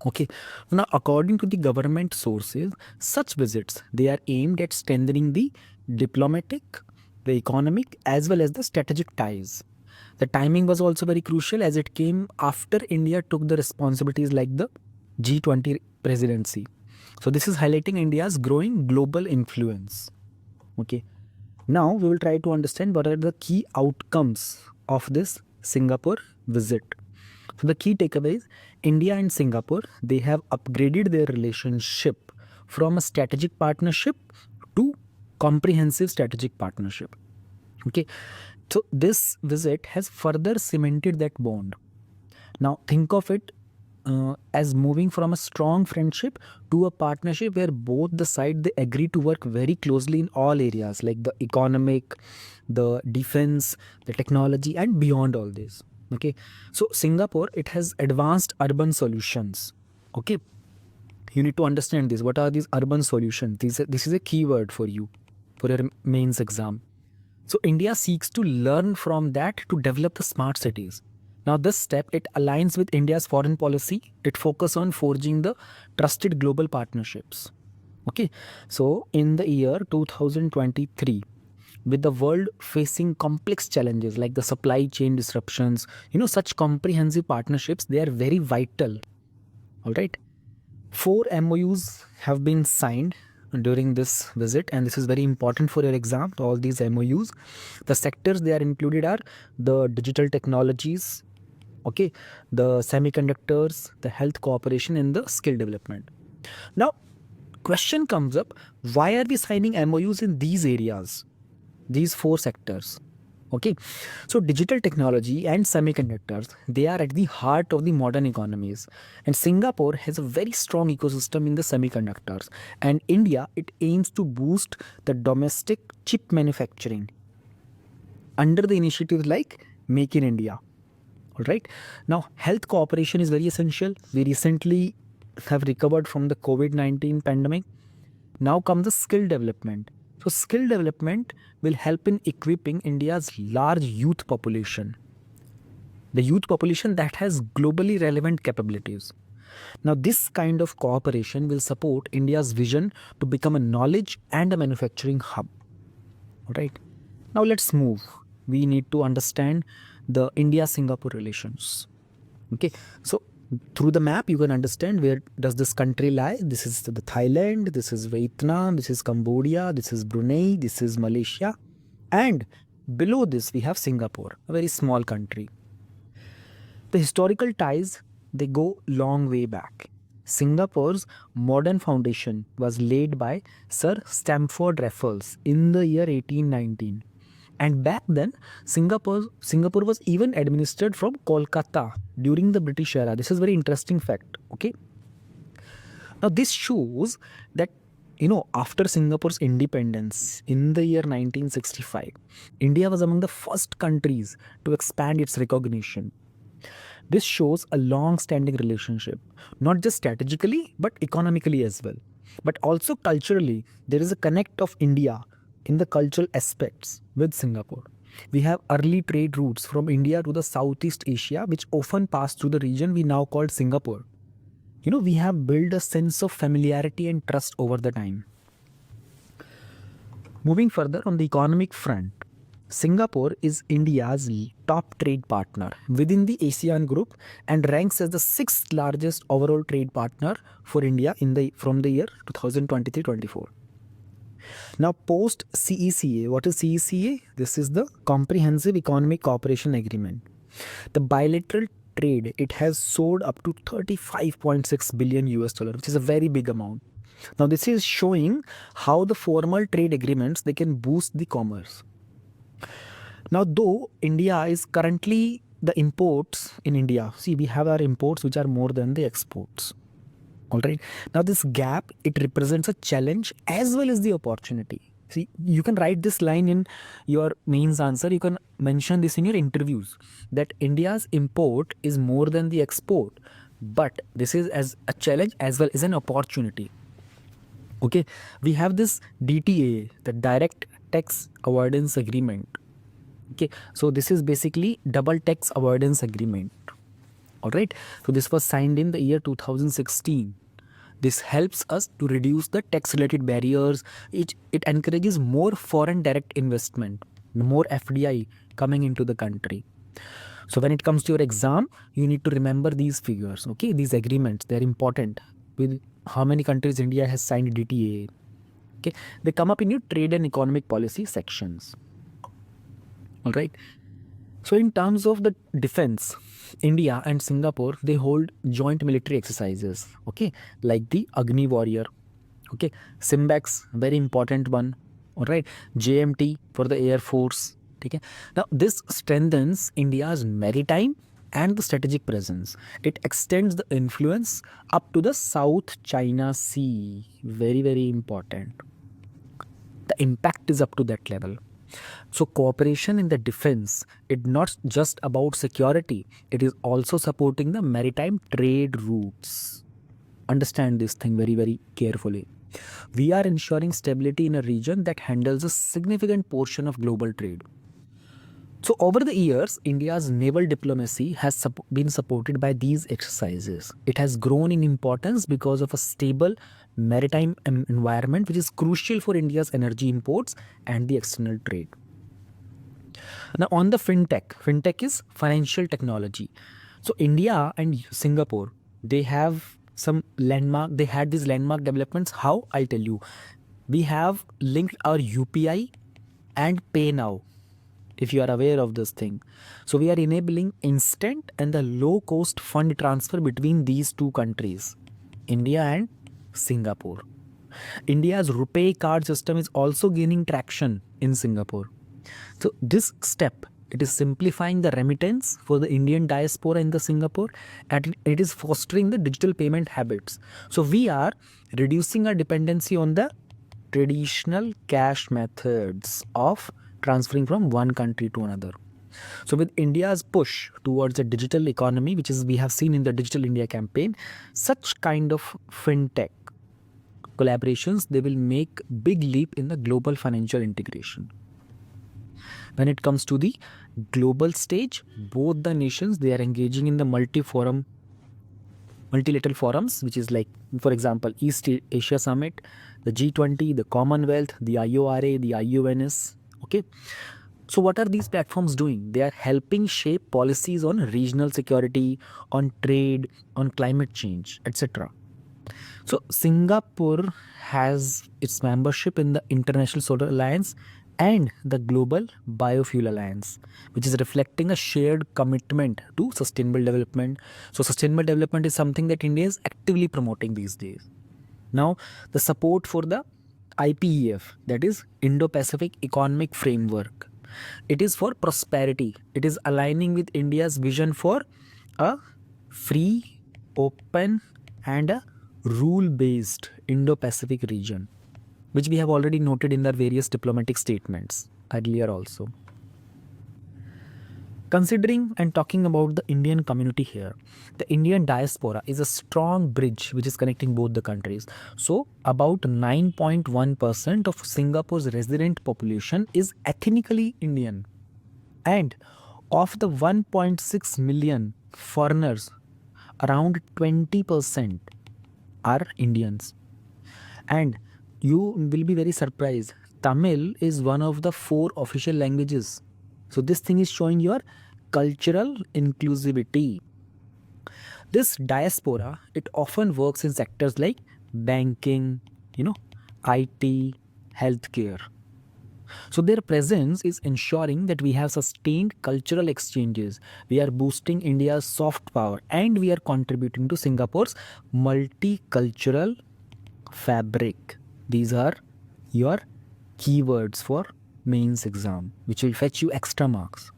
Okay, now according to the government sources, such visits, they are aimed at strengthening the diplomatic, the economic, as well as the strategic ties. The timing was also very crucial as it came after India took the responsibilities like the G20 presidency. So this is highlighting India's growing global influence. Okay, now we will try to understand what are the key outcomes of this Singapore visit. So the key takeaway is India and Singapore, they have upgraded their relationship from a strategic partnership to comprehensive strategic partnership. Okay, so this visit has further cemented that bond. Now think of it as moving from a strong friendship to a partnership where both the side they agree to work very closely in all areas like the economic, the defense, the technology, and beyond all this. Okay, so Singapore, it has advanced urban solutions. Okay, you need to understand this. What are these urban solutions? This is a keyword for you for your mains exam. So India seeks to learn from that to develop the smart cities. Now this step, it aligns with India's foreign policy. It focuses on forging the trusted global partnerships. Okay, so in the year 2023, with the world facing complex challenges like the supply chain disruptions, such comprehensive partnerships, they are very vital. All right. 4 MOUs have been signed during this visit, and this is very important for your exam. All these MOUs, the sectors they are included are the digital technologies, okay, the semiconductors, the health cooperation, and the skill development. Now, question comes up: why are we signing MOUs in these areas, these 4 sectors? Okay, so digital technology and semiconductors, they are at the heart of the modern economies, and Singapore has a very strong ecosystem in the semiconductors, and India, it aims to boost the domestic chip manufacturing under the initiatives like Make in India. All right, now health cooperation is very essential. We recently have recovered from the COVID-19 pandemic. Now comes the skill development. So skill development will help in equipping India's large youth population. The youth population that has globally relevant capabilities. Now this kind of cooperation will support India's vision to become a knowledge and a manufacturing hub. All right. Now let's move. We need to understand the India-Singapore relations. Okay. So through the map, you can understand where does this country lie. This is the Thailand, this is Vietnam, this is Cambodia, this is Brunei, this is Malaysia. And below this, we have Singapore, a very small country. The historical ties, they go long way back. Singapore's modern foundation was laid by Sir Stamford Raffles in the year 1819. And back then, Singapore was even administered from Kolkata during the British era. This is a very interesting fact. Okay. Now this shows that after Singapore's independence in the year 1965, India was among the first countries to expand its recognition. This shows a long-standing relationship, not just strategically but economically as well. But also culturally, there is a connect of India in the cultural aspects with Singapore. We have early trade routes from India to the Southeast Asia, which often pass through the region we now call Singapore. We have built a sense of familiarity and trust over the time. Moving further on the economic front, Singapore is India's top trade partner within the ASEAN group and ranks as the 6th largest overall trade partner for India from the year 2023-24. Now, post CECA, what is CECA? This is the Comprehensive Economic Cooperation Agreement. The bilateral trade, it has soared up to 35.6 billion US dollar, which is a very big amount. Now, this is showing how the formal trade agreements, they can boost the commerce. Now, though India is currently the imports in India, see, we have our imports which are more than the exports. All right. Now, this gap, it represents a challenge as well as the opportunity. See, you can write this line in your mains answer. You can mention this in your interviews that India's import is more than the export. But this is as a challenge as well as an opportunity. Okay. We have this DTA, the Direct Tax Avoidance Agreement. Okay. So this is basically double tax avoidance agreement. All right. So this was signed in the year 2016. This helps us to reduce the tax-related barriers. It encourages more foreign direct investment, more FDI coming into the country. So when it comes to your exam, you need to remember these figures. Okay, these agreements, they're important. With how many countries India has signed DTA. Okay, they come up in your trade and economic policy sections. All right. So in terms of the defense, India and Singapore, they hold joint military exercises, okay, like the Agni Warrior, Okay, Simbex, very important one. All right, JMT for the Air Force. Okay, now this strengthens India's maritime and the strategic presence. It extends the influence up to the South China Sea. Very, very important. The impact is up to that level. So cooperation in the defense, it's not just about security, it is also supporting the maritime trade routes. Understand this thing very, very carefully. We are ensuring stability in a region that handles a significant portion of global trade. So over the years, India's naval diplomacy has been supported by these exercises. It has grown in importance because of a stable maritime environment, which is crucial for India's energy imports and the external trade. Now on the fintech is financial technology. So India and Singapore, they have some landmark, they had these landmark developments. How? I'll tell you. We have linked our UPI and Pay Now, if you are aware of this thing. So we are enabling instant and the low cost fund transfer between these two countries, India and Singapore. India's RuPay card system is also gaining traction in Singapore. So this step, it is simplifying the remittance for the Indian diaspora in the Singapore, and it is fostering the digital payment habits. So we are reducing our dependency on the traditional cash methods of transferring from one country to another. So with India's push towards a digital economy, which is we have seen in the Digital India campaign, such kind of fintech collaborations, they will make big leap in the global financial integration. When it comes to the global stage, both the nations, they are engaging in the multilateral forums, which is like, for example, East Asia Summit, the G20, the Commonwealth, the IORA, the IUNS. Okay. So what are these platforms doing? They are helping shape policies on regional security, on trade, on climate change, etc. So Singapore has its membership in the International Solar Alliance and the Global Biofuel Alliance, which is reflecting a shared commitment to sustainable development. So sustainable development is something that India is actively promoting these days. Now, the support for the IPEF, that is Indo-Pacific Economic Framework. It is for prosperity. It is aligning with India's vision for a free, open, and a rule-based Indo-Pacific region, which we have already noted in their various diplomatic statements earlier also. Considering and talking about the Indian community here, the Indian diaspora is a strong bridge which is connecting both the countries. So about 9.1% of Singapore's resident population is ethnically Indian. And of the 1.6 million foreigners, around 20% are Indians. And you will be very surprised, Tamil is one of the 4 official languages. So this thing is showing your cultural inclusivity. This diaspora, it often works in sectors like banking, IT, healthcare. So their presence is ensuring that we have sustained cultural exchanges. We are boosting India's soft power and we are contributing to Singapore's multicultural fabric. These are your keywords for mains exam, which will fetch you extra marks.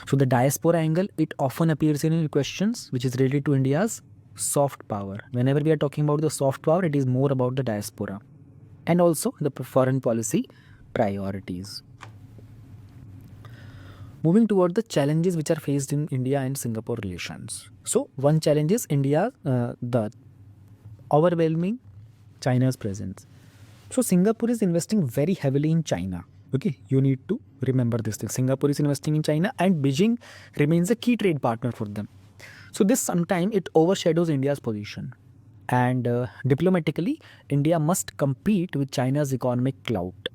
So the diaspora angle, it often appears in your questions, which is related to India's soft power. Whenever we are talking about the soft power, it is more about the diaspora and also the foreign policy priorities. Moving toward the challenges which are faced in India and Singapore relations. So one challenge is India, the overwhelming China's presence. So Singapore is investing very heavily in China. Okay, you need to remember this thing. Singapore is investing in China and Beijing remains a key trade partner for them. So this sometimes it overshadows India's position. And diplomatically, India must compete with China's economic clout.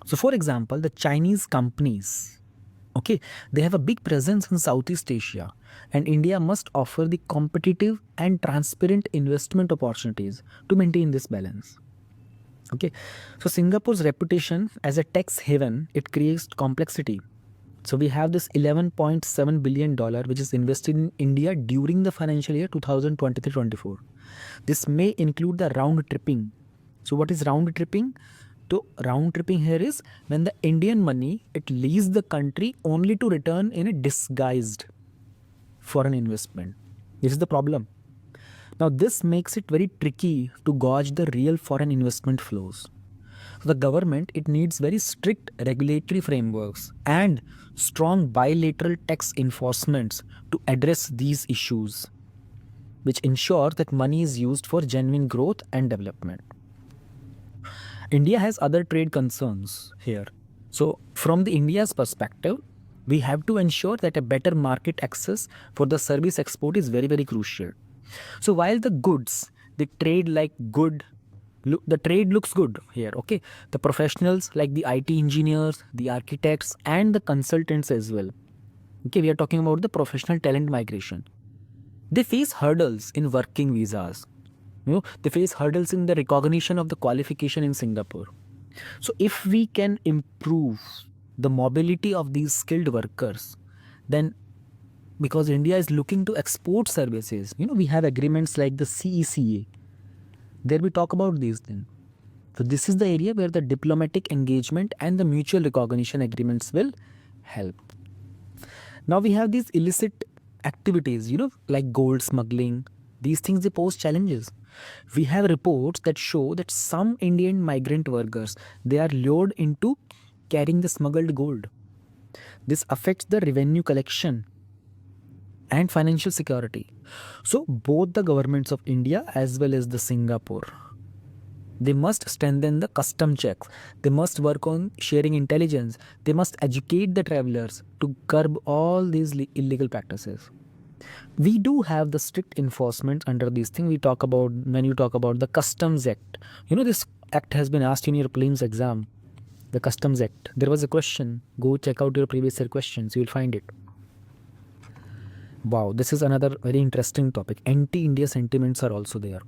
So for example, the Chinese companies, okay, they have a big presence in Southeast Asia, and India must offer the competitive and transparent investment opportunities to maintain this balance. Okay, so Singapore's reputation as a tax haven, it creates complexity. So we have this $11.7 billion which is invested in India during the financial year 2023-24. This may include the round tripping So what is round tripping? So round tripping here is when the Indian money, it leaves the country only to return in a disguised foreign investment. This is the problem. Now this makes it very tricky to gauge the real foreign investment flows. So the government, it needs very strict regulatory frameworks and strong bilateral tax enforcements to address these issues, which ensure that money is used for genuine growth and development. India has other trade concerns here. So from the India's perspective, we have to ensure that a better market access for the service export is very, very crucial. So while the goods, the trade like good, the trade looks good here, okay? The professionals like the IT engineers, the architects, and the consultants as well. Okay, we are talking about the professional talent migration. They face hurdles in working visas. They face hurdles in the recognition of the qualification in Singapore. So if we can improve the mobility of these skilled workers, then because India is looking to export services, we have agreements like the CECA. There we talk about these things. So this is the area where the diplomatic engagement and the mutual recognition agreements will help. Now we have these illicit activities, like gold smuggling. These things, they pose challenges. We have reports that show that some Indian migrant workers, they are lured into carrying the smuggled gold. This affects the revenue collection and financial security. So both the governments of India as well as the Singapore, they must strengthen the custom checks. They must work on sharing intelligence. They must educate the travelers to curb all these illegal practices. We do have the strict enforcement under these things. We talk about, when you talk about the Customs Act, this act has been asked in your prelims exam, the Customs Act. There was a question. Go check out your previous year questions. You will find it. Wow, this is another very interesting topic. Anti-India sentiments are also there.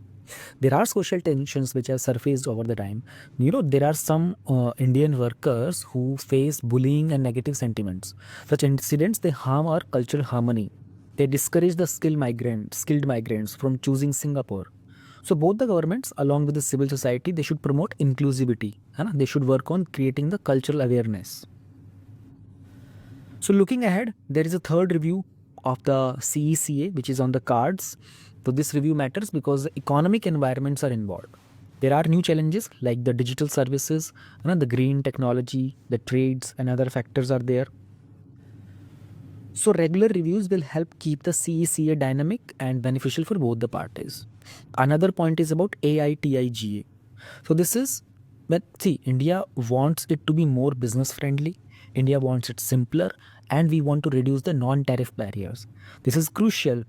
There are social tensions which have surfaced over the time. There are some Indian workers who face bullying and negative sentiments. Such incidents, they harm our cultural harmony. They discourage the skilled migrants from choosing Singapore. So both the governments along with the civil society, they should promote inclusivity. They should work on creating the cultural awareness. So looking ahead, there is a third review of the CECA which is on the cards. So this review matters because the economic environments are involved. There are new challenges like the digital services, the green technology, the trades, and other factors are there. So regular reviews will help keep the CECA dynamic and beneficial for both the parties. Another point is about AITIGA. So this is, India wants it to be more business friendly. India wants it simpler, and we want to reduce the non-tariff barriers. This is crucial.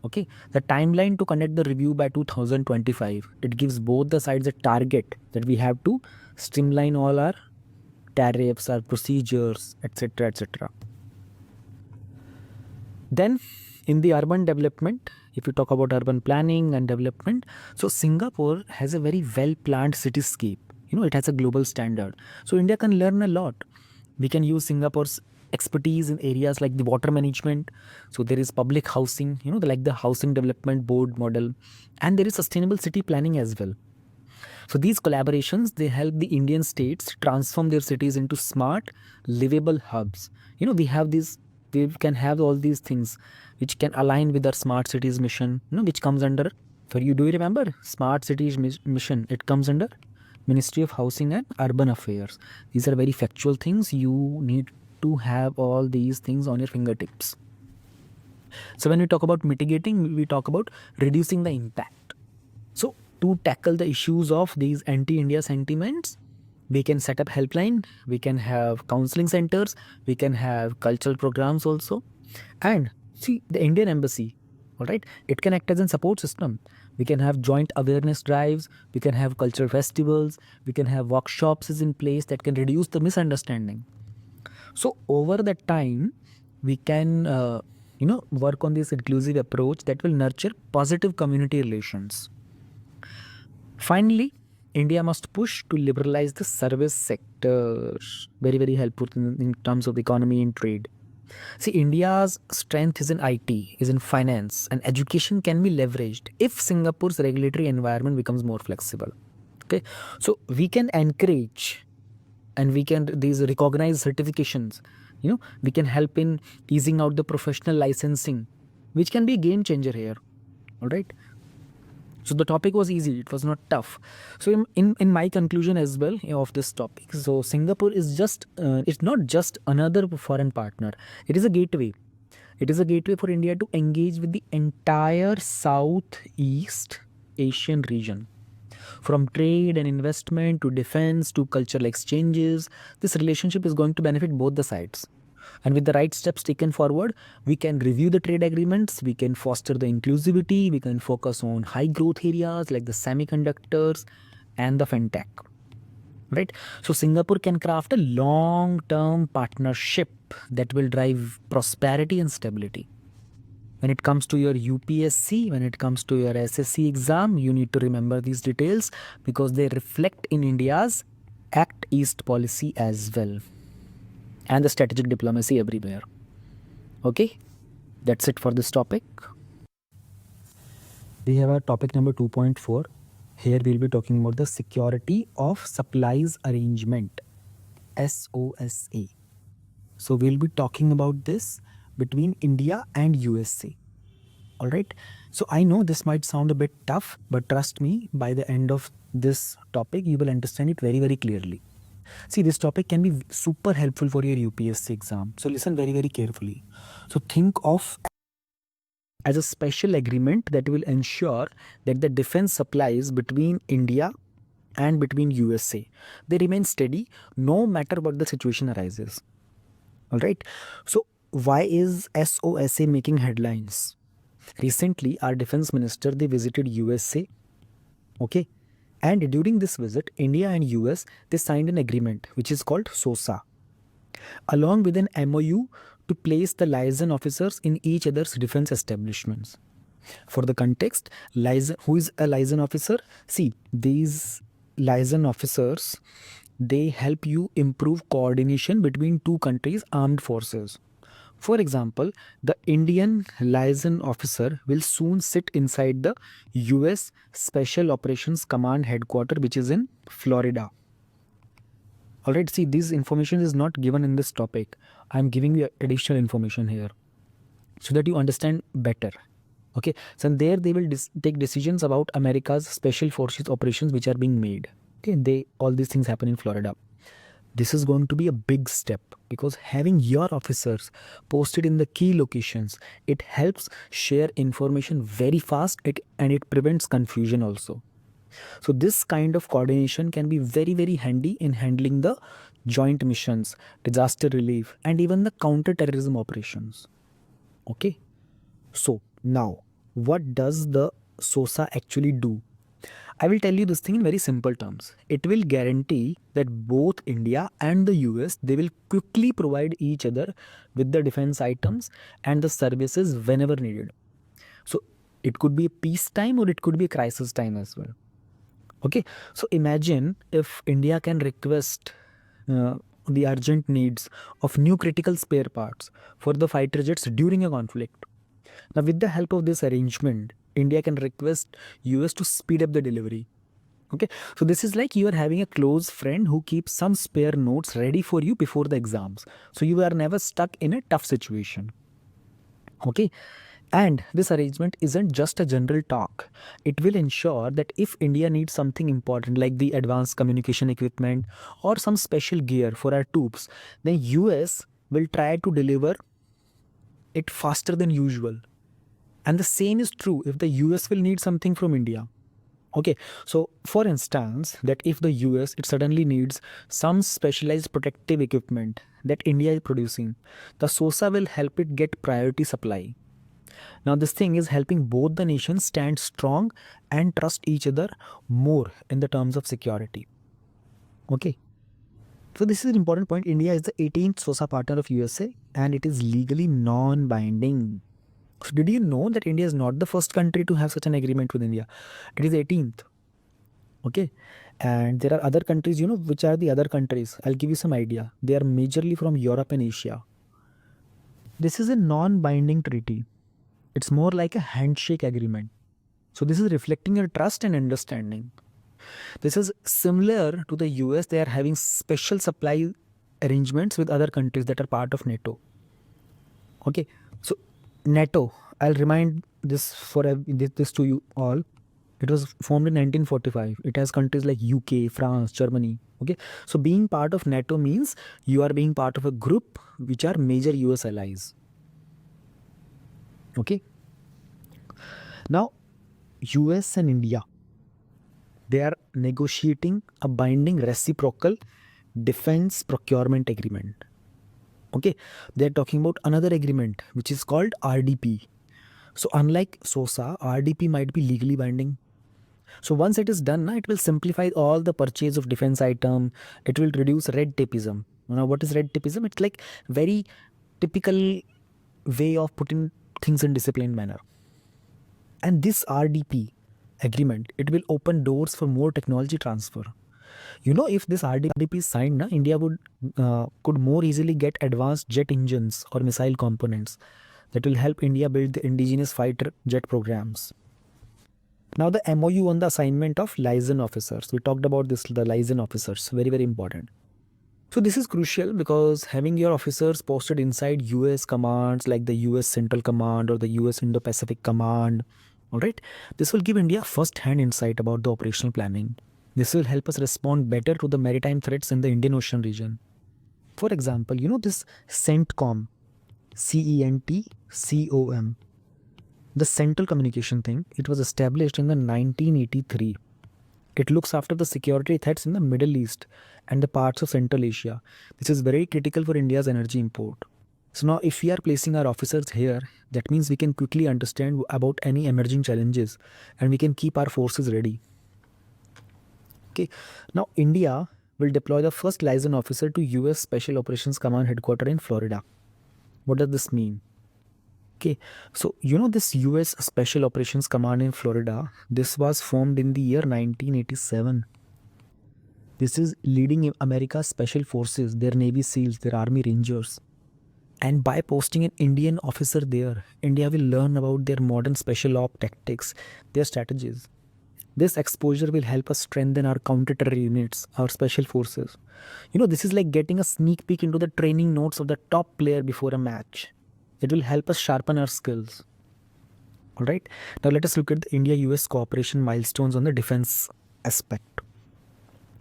Okay, the timeline to conduct the review by 2025, it gives both the sides a target that we have to streamline all our tariffs, our procedures, etc., etc. Then in the urban development, if you talk about urban planning and development, so Singapore has a very well-planned cityscape. It has a global standard. So India can learn a lot. We can use Singapore's expertise in areas like the water management. So there is public housing, like the housing development board model, and there is sustainable city planning as well. So these collaborations, they help the Indian states transform their cities into smart, livable hubs. We can have all these things which can align with our smart cities mission, which comes under, do you remember smart cities mission? It comes under Ministry of Housing and Urban Affairs. These are very factual things. You need to have all these things on your fingertips. So when we talk about mitigating, we talk about reducing the impact. So to tackle the issues of these anti-India sentiments, we can set up helpline, we can have counseling centers, we can have cultural programs also. And see, the Indian embassy, all right, it can act as a support system. We can have joint awareness drives, we can have cultural festivals, we can have workshops in place that can reduce the misunderstanding. So over that time, we can work on this inclusive approach that will nurture positive community relations. Finally, India must push to liberalize the service sector. Very, very helpful in terms of economy and trade. See, India's strength is in IT, is in finance, and education can be leveraged if Singapore's regulatory environment becomes more flexible. Okay, so we can encourage and we can these recognized certifications, we can help in easing out the professional licensing, which can be a game changer here. All right, so the topic was easy, it was not tough. So in my conclusion as well, of this topic, so Singapore is just it's not just another foreign partner, it is a gateway. It is a gateway for India to engage with the entire Southeast Asian region. From trade and investment to defense to cultural exchanges, this relationship is going to benefit both the sides. And with the right steps taken forward, we can review the trade agreements, we can foster the inclusivity, we can focus on high growth areas like the semiconductors and the fintech. Right? So Singapore can craft a long-term partnership that will drive prosperity and stability. When it comes to your UPSC, when it comes to your SSC exam, you need to remember these details because they reflect in India's Act East policy as well and the strategic diplomacy everywhere. Okay, that's it for this topic. We have our topic number 2.4. Here we'll be talking about the Security of Supplies Arrangement, SOSA. So we'll be talking about this between India and USA. All right. So I know this might sound a bit tough, but trust me, by the end of this topic, you will understand it very, very clearly. See, this topic can be super helpful for your UPSC exam. So listen very, very carefully. So think of as a special agreement that will ensure that the defense supplies between India and between USA, they remain steady no matter what the situation arises. All right. So why is SOSA making headlines? Recently, our defense minister, they visited USA. Okay. And during this visit, India and US, they signed an agreement which is called SOSA, along with an MOU to place the liaison officers in each other's defense establishments. For the context, who is a liaison officer? See, these liaison officers, they help you improve coordination between two countries' armed forces. For example, the Indian liaison officer will soon sit inside the US Special Operations Command headquarters, which is in Florida. All right, see, this information is not given in this topic. I'm giving you additional information here so that you understand better. Okay, so there they will take decisions about America's special forces operations which are being made. Okay, all these things happen in Florida. This is going to be a big step because having your officers posted in the key locations, it helps share information very fast and it prevents confusion also. So this kind of coordination can be very, very handy in handling the joint missions, disaster relief, and even the counter-terrorism operations. Okay. So now, what does the SOSA actually do? I will tell you this thing in very simple terms. It will guarantee that both India and the US, they will quickly provide each other with the defense items and the services whenever needed. So it could be a peacetime or it could be a crisis time as well. Okay, so imagine if India can request the urgent needs of new critical spare parts for the fighter jets during a conflict. Now, with the help of this arrangement, India can request US to speed up the delivery. Okay, so this is like you are having a close friend who keeps some spare notes ready for you before the exams. So you are never stuck in a tough situation. Okay, and this arrangement isn't just a general talk. It will ensure that if India needs something important like the advanced communication equipment or some special gear for our troops, then US will try to deliver it faster than usual. And the same is true if the US will need something from India. Okay, so for instance, that if the US, it suddenly needs some specialized protective equipment that India is producing, the SOSA will help it get priority supply. Now, this thing is helping both the nations stand strong and trust each other more in the terms of security. Okay. So this is an important point. India is the 18th SOSA partner of USA and it is legally non-binding. So did you know that India is not the first country to have such an agreement with India? It is 18th. Okay. And there are other countries, which are the other countries? I'll give you some idea. They are majorly from Europe and Asia. This is a non-binding treaty. It's more like a handshake agreement. So this is reflecting your trust and understanding. This is similar to the US. They are having special supply arrangements with other countries that are part of NATO. Okay, so NATO, I'll remind this to you all. It was formed in 1945. It has countries like UK, France, Germany. Okay, so being part of NATO means you are being part of a group which are major US allies. Okay, now US and India, they are negotiating a binding reciprocal defense procurement agreement. Okay, they're talking about another agreement which is called RDP. So unlike SOSA, RDP might be legally binding. So once it is done, it will simplify all the purchase of defense item. It will reduce red tapeism. Now, what is red tapeism? It's like very typical way of putting things in disciplined manner. And this RDP agreement, it will open doors for more technology transfer. If this RDP is signed, India could more easily get advanced jet engines or missile components that will help India build the indigenous fighter jet programs. Now the MOU on the assignment of liaison officers. We talked about this, the liaison officers, very, very important. So this is crucial because having your officers posted inside US commands like the US Central Command or the US Indo-Pacific Command, all right, this will give India first-hand insight about the operational planning. This will help us respond better to the maritime threats in the Indian Ocean region. For example, this CENTCOM, CENTCOM, the Central Communication thing, it was established in the 1983. It looks after the security threats in the Middle East and the parts of Central Asia. This is very critical for India's energy import. So now if we are placing our officers here, that means we can quickly understand about any emerging challenges and we can keep our forces ready. Okay, now India will deploy the first liaison officer to US Special Operations Command headquarters in Florida. What does this mean? Okay, so this US Special Operations Command in Florida, this was formed in the year 1987. This is leading America's special forces, their Navy SEALs, their Army Rangers. And by posting an Indian officer there, India will learn about their modern special op tactics, their strategies. This exposure will help us strengthen our counter-terror units, our special forces. This is like getting a sneak peek into the training notes of the top player before a match. It will help us sharpen our skills. All right. Now let us look at the India-US cooperation milestones on the defense aspect.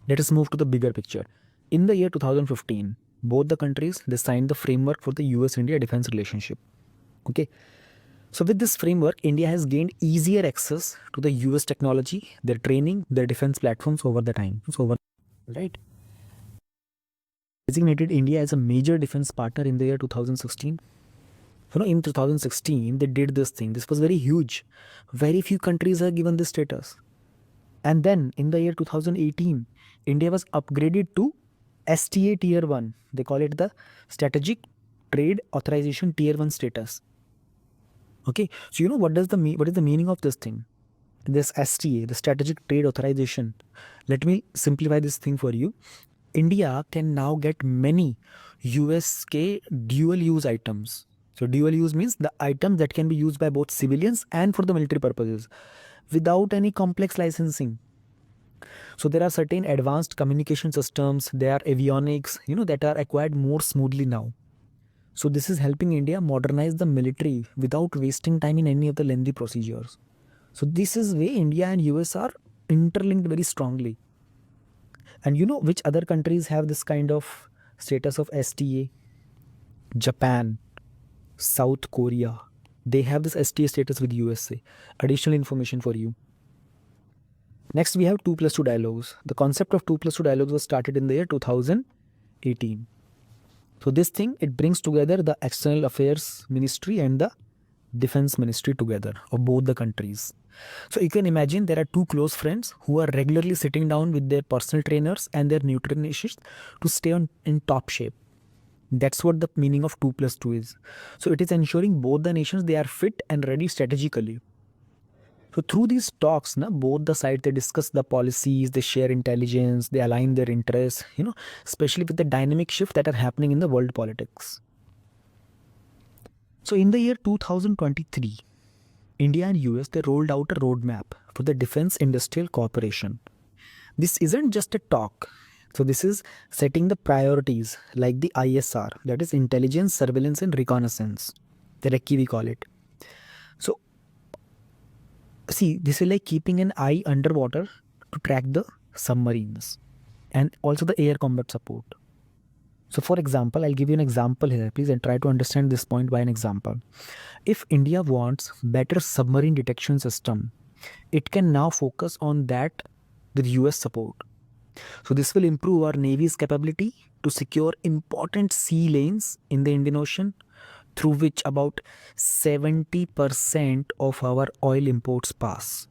Let us move to the bigger picture. In the year 2015, both the countries, they signed the framework for the US-India defense relationship. Okay. So with this framework, India has gained easier access to the US technology, their training, their defense platforms over the time. Right. Designated India as a major defense partner in the year 2016. In 2016, they did this thing. This was very huge. Very few countries are given this status. And then in the year 2018, India was upgraded to STA Tier 1. They call it the Strategic Trade Authorization Tier 1 status. Okay, so what is the meaning of this thing? This STA, the Strategic Trade Authorization. Let me simplify this thing for you. India can now get many USK dual-use items. So dual use means the items that can be used by both civilians and for the military purposes without any complex licensing. So there are certain advanced communication systems, there are avionics, that are acquired more smoothly now. So this is helping India modernize the military without wasting time in any of the lengthy procedures. So this is where India and US are interlinked very strongly. And which other countries have this kind of status of STA? Japan, South Korea, they have this STA status with USA. Additional information for you. Next, we have 2+2 dialogues. The concept of 2+2 dialogues was started in the year 2018. So this thing, it brings together the External Affairs Ministry and the Defense Ministry together of both the countries. So you can imagine there are two close friends who are regularly sitting down with their personal trainers and their nutritionists to stay in top shape. That's what the meaning of 2+2 is. So it is ensuring both the nations, they are fit and ready strategically. So through these talks, both the sides, they discuss the policies, they share intelligence, they align their interests, especially with the dynamic shift that are happening in the world politics. So in the year 2023, India and US, they rolled out a roadmap for the defense industrial cooperation. This isn't just a talk. So this is setting the priorities like the ISR, that is intelligence, surveillance and reconnaissance. The recce we call it. So see, this is like keeping an eye underwater to track the submarines and also the air combat support. So for example, I'll give you an example here, please, and try to understand this point by an example. If India wants better submarine detection system, it can now focus on that with US support. So this will improve our Navy's capability to secure important sea lanes in the Indian Ocean, through which about 70% of our oil imports pass.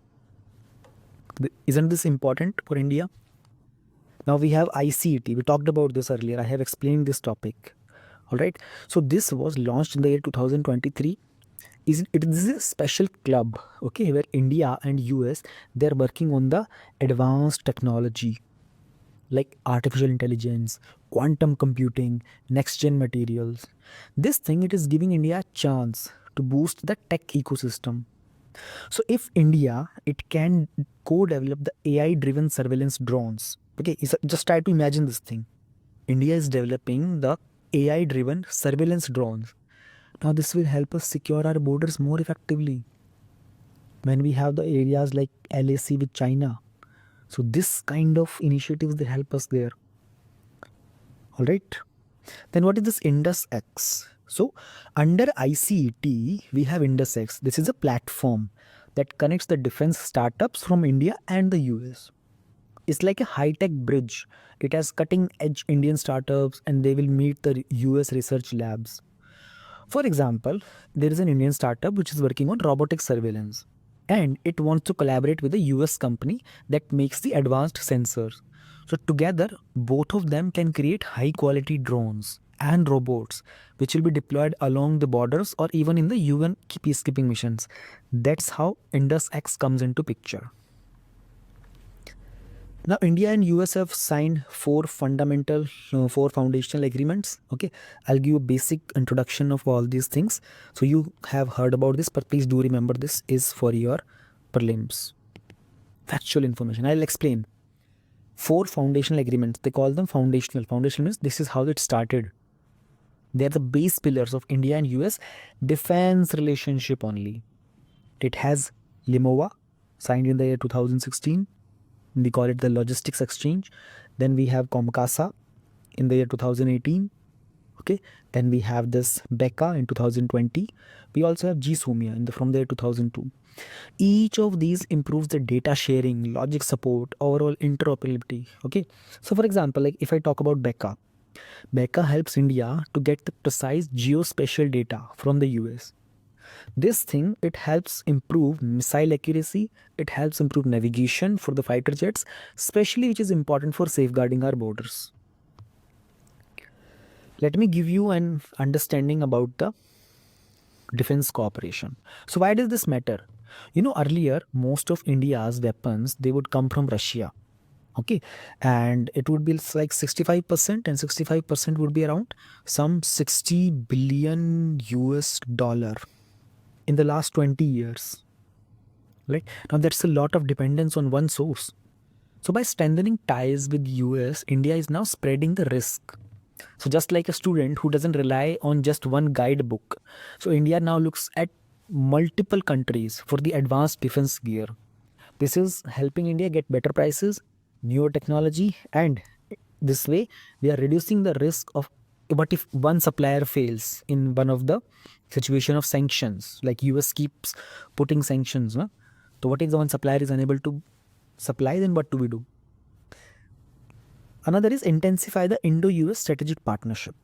Isn't this important for India? Now we have ICET. We talked about this earlier. I have explained this topic. All right. So this was launched in the year 2023. This is a special club, okay, where India and US, they're working on the advanced technology like artificial intelligence, quantum computing, next gen materials. This thing, it is giving India a chance to boost the tech ecosystem. So if India, it can co-develop the AI driven surveillance drones. Okay, just try to imagine this thing. India is developing the AI driven surveillance drones. Now this will help us secure our borders more effectively when we have the areas like LAC with China. So this kind of initiatives, they help us there. All right. Then what is this IndusX? So under ICET, we have IndusX. This is a platform that connects the defense startups from India and the US. It's like a high-tech bridge. It has cutting-edge Indian startups and they will meet the US research labs. For example, there is an Indian startup which is working on robotic surveillance, and it wants to collaborate with a US company that makes the advanced sensors. So together, both of them can create high-quality drones and robots which will be deployed along the borders or even in the UN peacekeeping missions. That's how IndusX comes into picture. Now, India and US have signed four foundational agreements. Okay, I'll give you a basic introduction of all these things. So you have heard about this, but please do remember this is for your prelims. Factual information. I'll explain. Four foundational agreements. They call them foundational. Foundational means this is how it started. They are the base pillars of India and US defense relationship only. It has LIMOA, signed in the year 2016. We call it the Logistics Exchange. Then we have COMCASA in the year 2018. Okay. Then we have this BECA in 2020. We also have GSOMIA from the year 2002. Each of these improves the data sharing, logic support, overall interoperability. Okay. So for example, like if I talk about BECA, BECA helps India to get the precise geospatial data from the US. This thing, it helps improve missile accuracy, it helps improve navigation for the fighter jets, especially which is important for safeguarding our borders. Let me give you an understanding about the defense cooperation. So why does this matter? You know, earlier, most of India's weapons, they would come from Russia. Okay, and it would be like 65%, and 65% would be around some 60 billion US dollar in the last 20 years. Right now, that's a lot of dependence on one source. So by strengthening ties with US, India is now spreading the risk. So just like a student who doesn't rely on just one guidebook, so India now looks at multiple countries for the advanced defense gear. This is helping India get better prices, newer technology, and this way we are reducing the risk of what if one supplier fails in one of the situation of sanctions, like US keeps putting sanctions. Huh? So what if the one supplier is unable to supply, then what do we do? Another is intensify the Indo-US strategic partnership.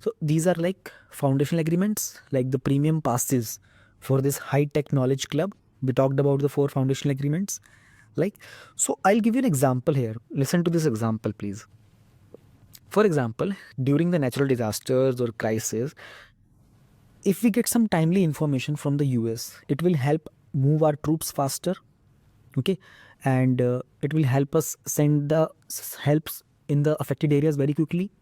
So these are like foundational agreements, like the premium passes for this high-tech knowledge club. We talked about the four foundational agreements. So I'll give you an example here. Listen to this example, please. For example, during the natural disasters or crisis, if we get some timely information from the US, it will help move our troops faster. Okay, and it will help us send the helps in the affected areas very quickly.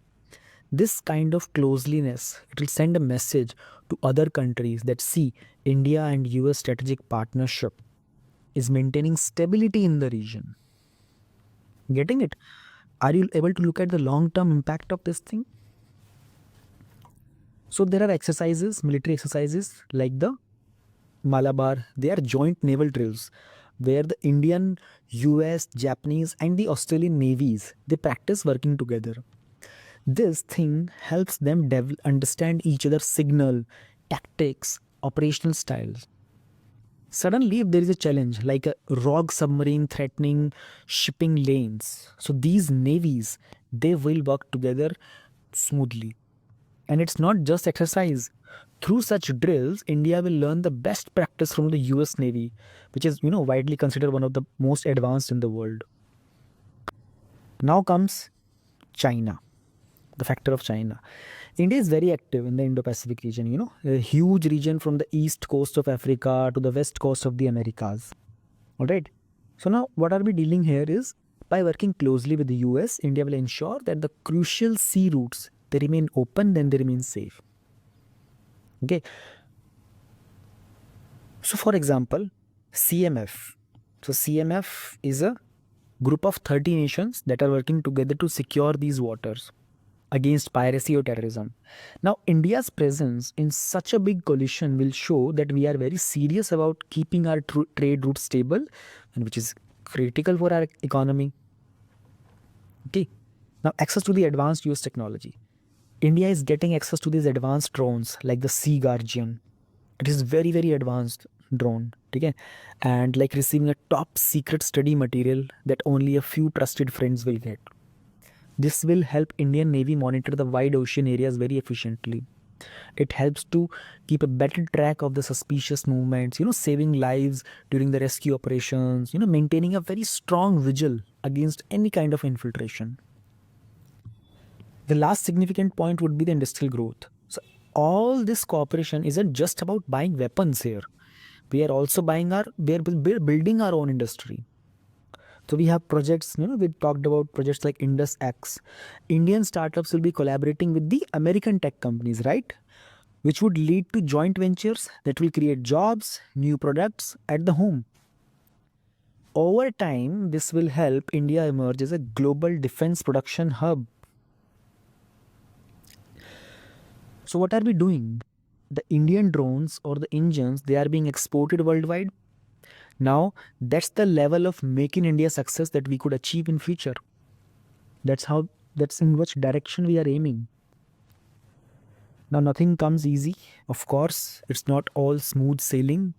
This kind of closeliness, it will send a message to other countries that see, India and US strategic partnership is maintaining stability in the region. Getting it? Are you able to look at the long-term impact of this thing? So there are exercises, military exercises like the Malabar. They are joint naval drills where the Indian, US, Japanese and the Australian navies, they practice working together. This thing helps them understand each other's signal, tactics, operational styles. Suddenly, if there is a challenge like a rogue submarine threatening shipping lanes, so these navies, they will work together smoothly. And it's not just exercise. Through such drills, India will learn the best practice from the US Navy, which is, widely considered one of the most advanced in the world. Now comes China, the factor of China. India is very active in the Indo-Pacific region, a huge region from the east coast of Africa to the west coast of the Americas. All right. So now what are we dealing here is by working closely with the US, India will ensure that the crucial sea routes, they remain open, then they remain safe. Okay. So for example, CMF. So CMF is a group of 30 nations that are working together to secure these waters against piracy or terrorism. Now, India's presence in such a big coalition will show that we are very serious about keeping our trade routes stable, and which is critical for our economy. Okay. Now, access to the advanced US technology. India is getting access to these advanced drones like the Sea Guardian. It is very, very advanced drone. Okay? And like receiving a top secret study material that only a few trusted friends will get. This will help Indian Navy monitor the wide ocean areas very efficiently. It helps to keep a better track of the suspicious movements, saving lives during the rescue operations, maintaining a very strong vigil against any kind of infiltration. The last significant point would be the industrial growth. So all this cooperation isn't just about buying weapons here. We are also building our own industry. So we have projects, we talked about projects like Indus X. Indian startups will be collaborating with the American tech companies, right? Which would lead to joint ventures that will create jobs, new products at the home. Over time, this will help India emerge as a global defense production hub. So what are we doing? The Indian drones or the engines, they are being exported worldwide. Now, that's the level of Make in India success that we could achieve in future. That's in which direction we are aiming. Now, nothing comes easy. Of course, it's not all smooth sailing.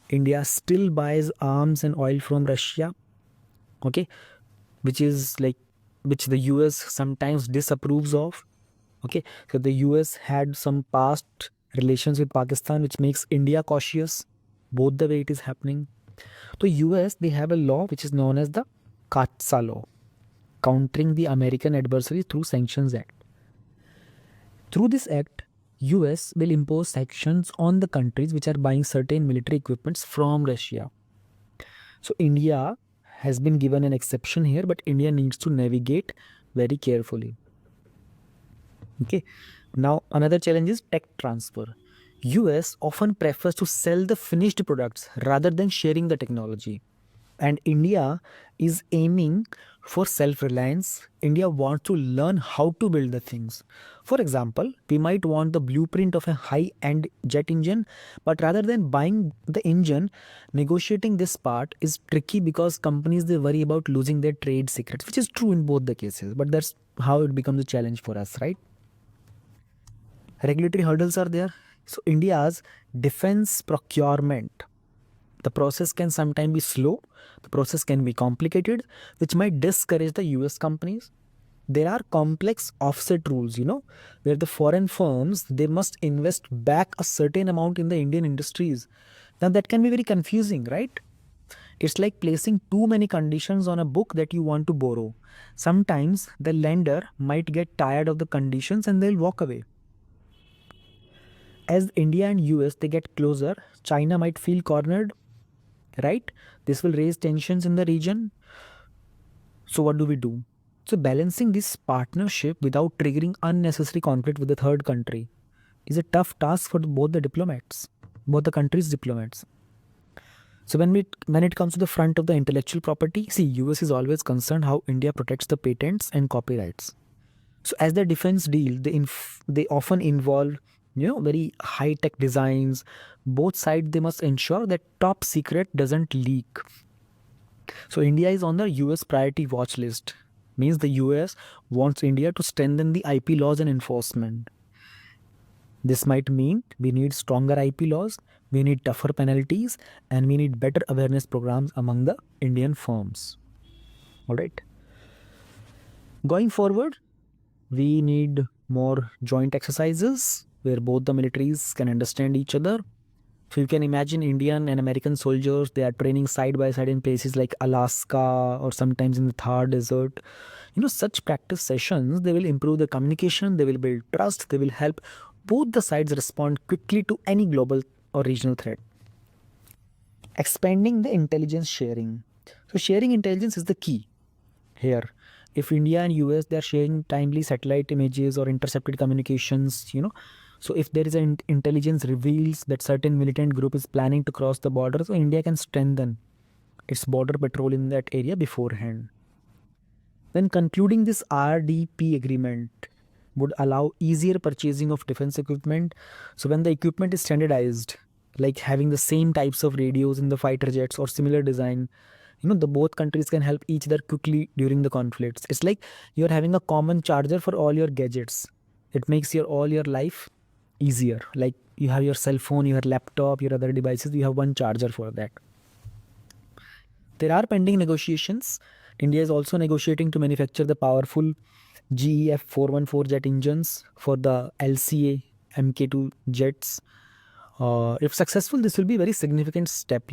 India still buys arms and oil from Russia, okay, which the US sometimes disapproves of. Okay, so the US had some past relations with Pakistan, which makes India cautious, both the way it is happening. So US, they have a law which is known as the CAATSA law, countering the American adversary through Sanctions Act. Through this act, US will impose sanctions on the countries which are buying certain military equipments from Russia. So India has been given an exception here, but India needs to navigate very carefully. Okay. Now, another challenge is tech transfer. US often prefers to sell the finished products rather than sharing the technology. And India is aiming for self-reliance. India wants to learn how to build the things. For example, we might want the blueprint of a high-end jet engine, but rather than buying the engine, negotiating this part is tricky because companies, they worry about losing their trade secrets, which is true in both the cases. But that's how it becomes a challenge for us, right? Regulatory hurdles are there. So India's defense procurement, the process can sometimes be slow, the process can be complicated, which might discourage the US companies. There are complex offset rules, where the foreign firms, they must invest back a certain amount in the Indian industries. Now that can be very confusing, right? It's like placing too many conditions on a book that you want to borrow. Sometimes the lender might get tired of the conditions and they'll walk away. As India and US, they get closer, China might feel cornered, right? This will raise tensions in the region. So what do we do? So balancing this partnership without triggering unnecessary conflict with the third country is a tough task for both the countries' diplomats. So when it comes to the front of the intellectual property, see, US is always concerned how India protects the patents and copyrights. So as the defense deal, they often involve very high tech designs. Both sides, they must ensure that top secret doesn't leak. So India is on the US priority watch list. Means the US wants India to strengthen the IP laws and enforcement. This might mean we need stronger IP laws, we need tougher penalties, and we need better awareness programs among the Indian firms. All right. Going forward, we need more joint exercises where both the militaries can understand each other. So you can imagine Indian and American soldiers, they are training side by side in places like Alaska or sometimes in the Thar Desert. Such practice sessions, they will improve the communication, they will build trust, they will help both the sides respond quickly to any global or regional threat. Expanding the intelligence sharing. So sharing intelligence is the key here. If India and US, they are sharing timely satellite images or intercepted communications, so if there is an intelligence reveals that certain militant group is planning to cross the border, so India can strengthen its border patrol in that area beforehand. Then concluding this RDP agreement would allow easier purchasing of defense equipment. So when the equipment is standardized, like having the same types of radios in the fighter jets or similar design, the both countries can help each other quickly during the conflicts. It's like you're having a common charger for all your gadgets. It makes all your life easier. Like you have your cell phone, your laptop, your other devices, you have one charger for that. There are pending negotiations. India is also negotiating to manufacture the powerful GEF 414 jet engines for the LCA Mk2 jets. If successful, this will be a very significant step.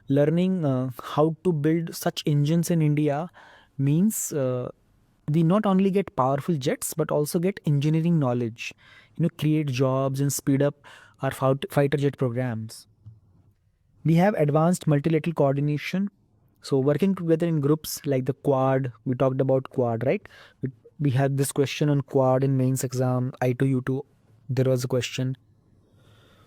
Learning how to build such engines in India means we not only get powerful jets but also get engineering knowledge, create jobs and speed up our fighter jet programs. We have advanced multilateral coordination. So working together in groups like the Quad, we talked about Quad, right? We had this question on Quad in mains exam, I2U2, there was a question.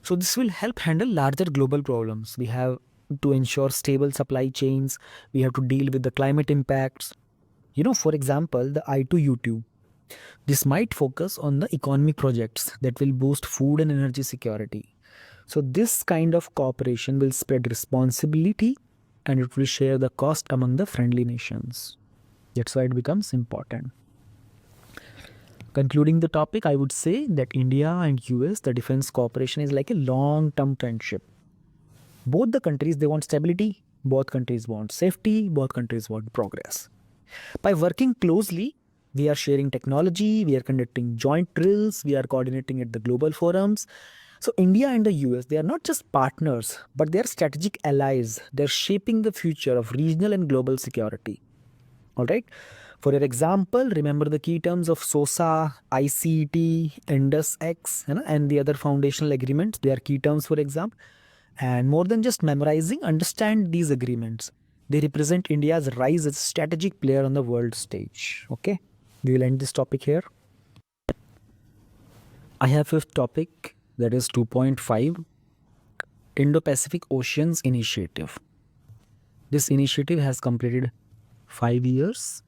So this will help handle larger global problems. We have to ensure stable supply chains. We have to deal with the climate impacts. For example, the I2U2. This might focus on the economic projects that will boost food and energy security. So this kind of cooperation will spread responsibility and it will share the cost among the friendly nations. That's why it becomes important. Concluding the topic, I would say that India and US, the defense cooperation is like a long-term friendship. Both the countries, they want stability, both countries want safety, both countries want progress. By working closely, we are sharing technology, we are conducting joint drills, we are coordinating at the global forums. So India and the US, they are not just partners, but they are strategic allies. They're shaping the future of regional and global security. All right. For your example, remember the key terms of SOSA, ICT, IndusX, and the other foundational agreements. They are key terms for exam. And more than just memorizing, understand these agreements. They represent India's rise as a strategic player on the world stage. Okay, we will end this topic here. I have fifth topic, that is 2.5, Indo-Pacific Oceans Initiative. This initiative has completed 5 years,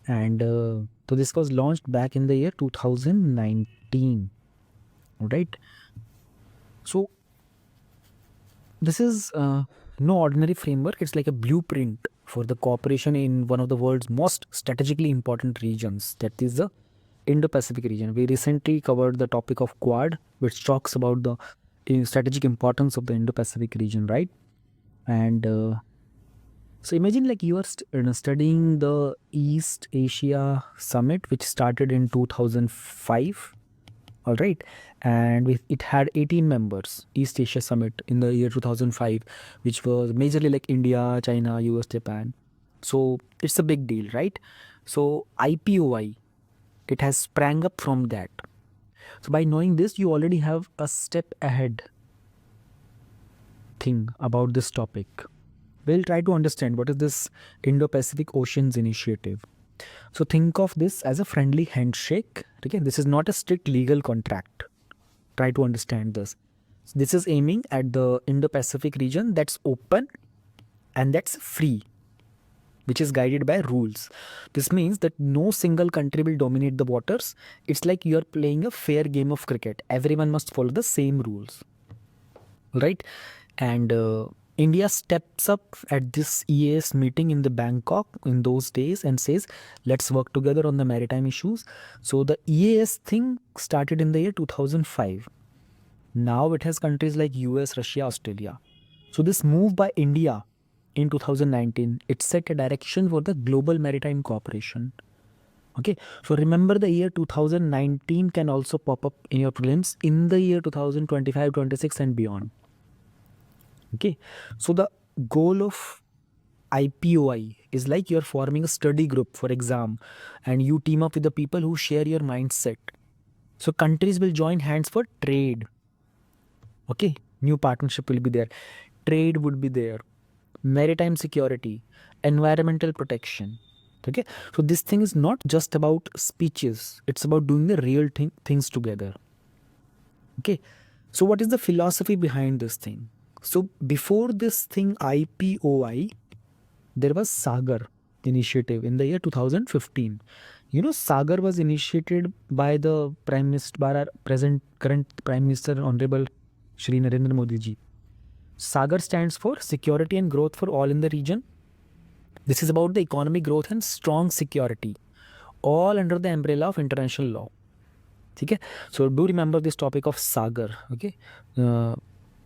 and so this was launched back in the year 2019. All right. So this is no ordinary framework. It's like a blueprint for the cooperation in one of the world's most strategically important regions, that is the Indo-Pacific region. We recently covered the topic of Quad, which talks about the strategic importance of the Indo-Pacific region, right? And so imagine like you are studying the East Asia Summit, which started in 2005. All right. And it had 18 members, East Asia Summit in the year 2005, which was majorly like India, China, US, Japan. So it's a big deal, right? So IPOI, it has sprang up from that. So by knowing this, you already have a step ahead thing about this topic. We'll try to understand what is this Indo-Pacific Oceans Initiative. So think of this as a friendly handshake. Okay, this is not a strict legal contract. Try to understand this. This is aiming at the Indo-Pacific region that's open and that's free, which is guided by rules. This means that no single country will dominate the waters. It's like you're playing a fair game of cricket. Everyone must follow the same rules, right? And India steps up at this EAS meeting in the Bangkok in those days and says, let's work together on the maritime issues. So the EAS thing started in the year 2005. Now it has countries like US, Russia, Australia. So this move by India in 2019, it set a direction for the global maritime cooperation. Okay, so remember the year 2019 can also pop up in your prelims in the year 2025, 26 and beyond. Okay, so the goal of IPOI is like you're forming a study group for exam and you team up with the people who share your mindset. So countries will join hands for trade. Okay, new partnership will be there. Trade would be there. Maritime security, environmental protection. Okay, so this thing is not just about speeches, it's about doing the real things together. Okay, so what is the philosophy behind this thing? So before this thing IPOI, there was Sagar initiative in the year 2015. You know, Sagar was initiated by the Prime Minister, by our current Prime Minister, Honorable Shri Narendra Modi ji. Sagar stands for security and growth for all in the region. This is about the economic growth and strong security, all under the umbrella of international law. Okay? So do remember this topic of Sagar. Okay,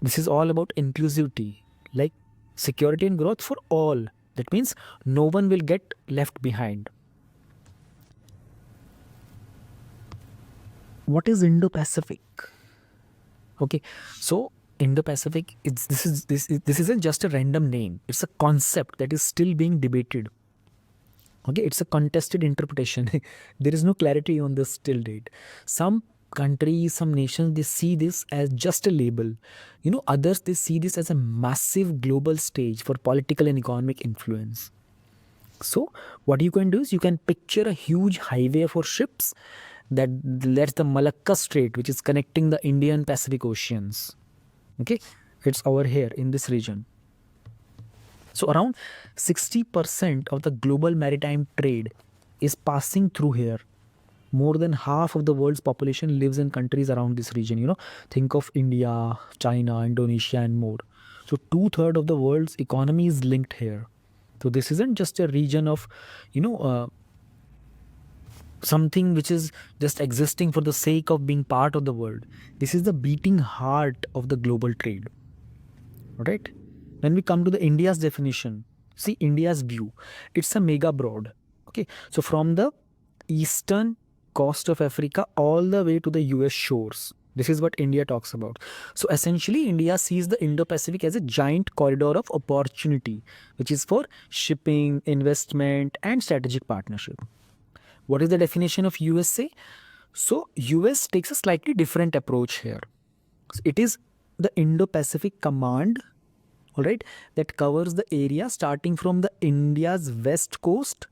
this is all about inclusivity, like security and growth for all. That means no one will get left behind. What is Indo-Pacific? Okay, so Indo-Pacific, this isn't just a random name. It's a concept that is still being debated. Okay, it's a contested interpretation. There is no clarity on this till date. Some countries, some nations, they see this as just a label. You know, others, they see this as a massive global stage for political and economic influence. So what you can do is you can picture a huge highway for ships that's the Malacca Strait, which is connecting the Indian Pacific Oceans. Okay, it's over here in this region. So around 60% of the global maritime trade is passing through here. More than half of the world's population lives in countries around this region. You know, think of India, China, Indonesia, and more. So 2/3 of the world's economy is linked here. So this isn't just a region of, something which is just existing for the sake of being part of the world. This is the beating heart of the global trade. Right? When we come to the India's definition, see India's view, it's a mega broad. Okay, so from the eastern coast of Africa all the way to the US shores. This is what India talks about. So essentially, India sees the Indo-Pacific as a giant corridor of opportunity, which is for shipping, investment, and strategic partnership. What is the definition of USA? So US takes a slightly different approach here. It is the Indo-Pacific Command, all right, that covers the area starting from the India's west coast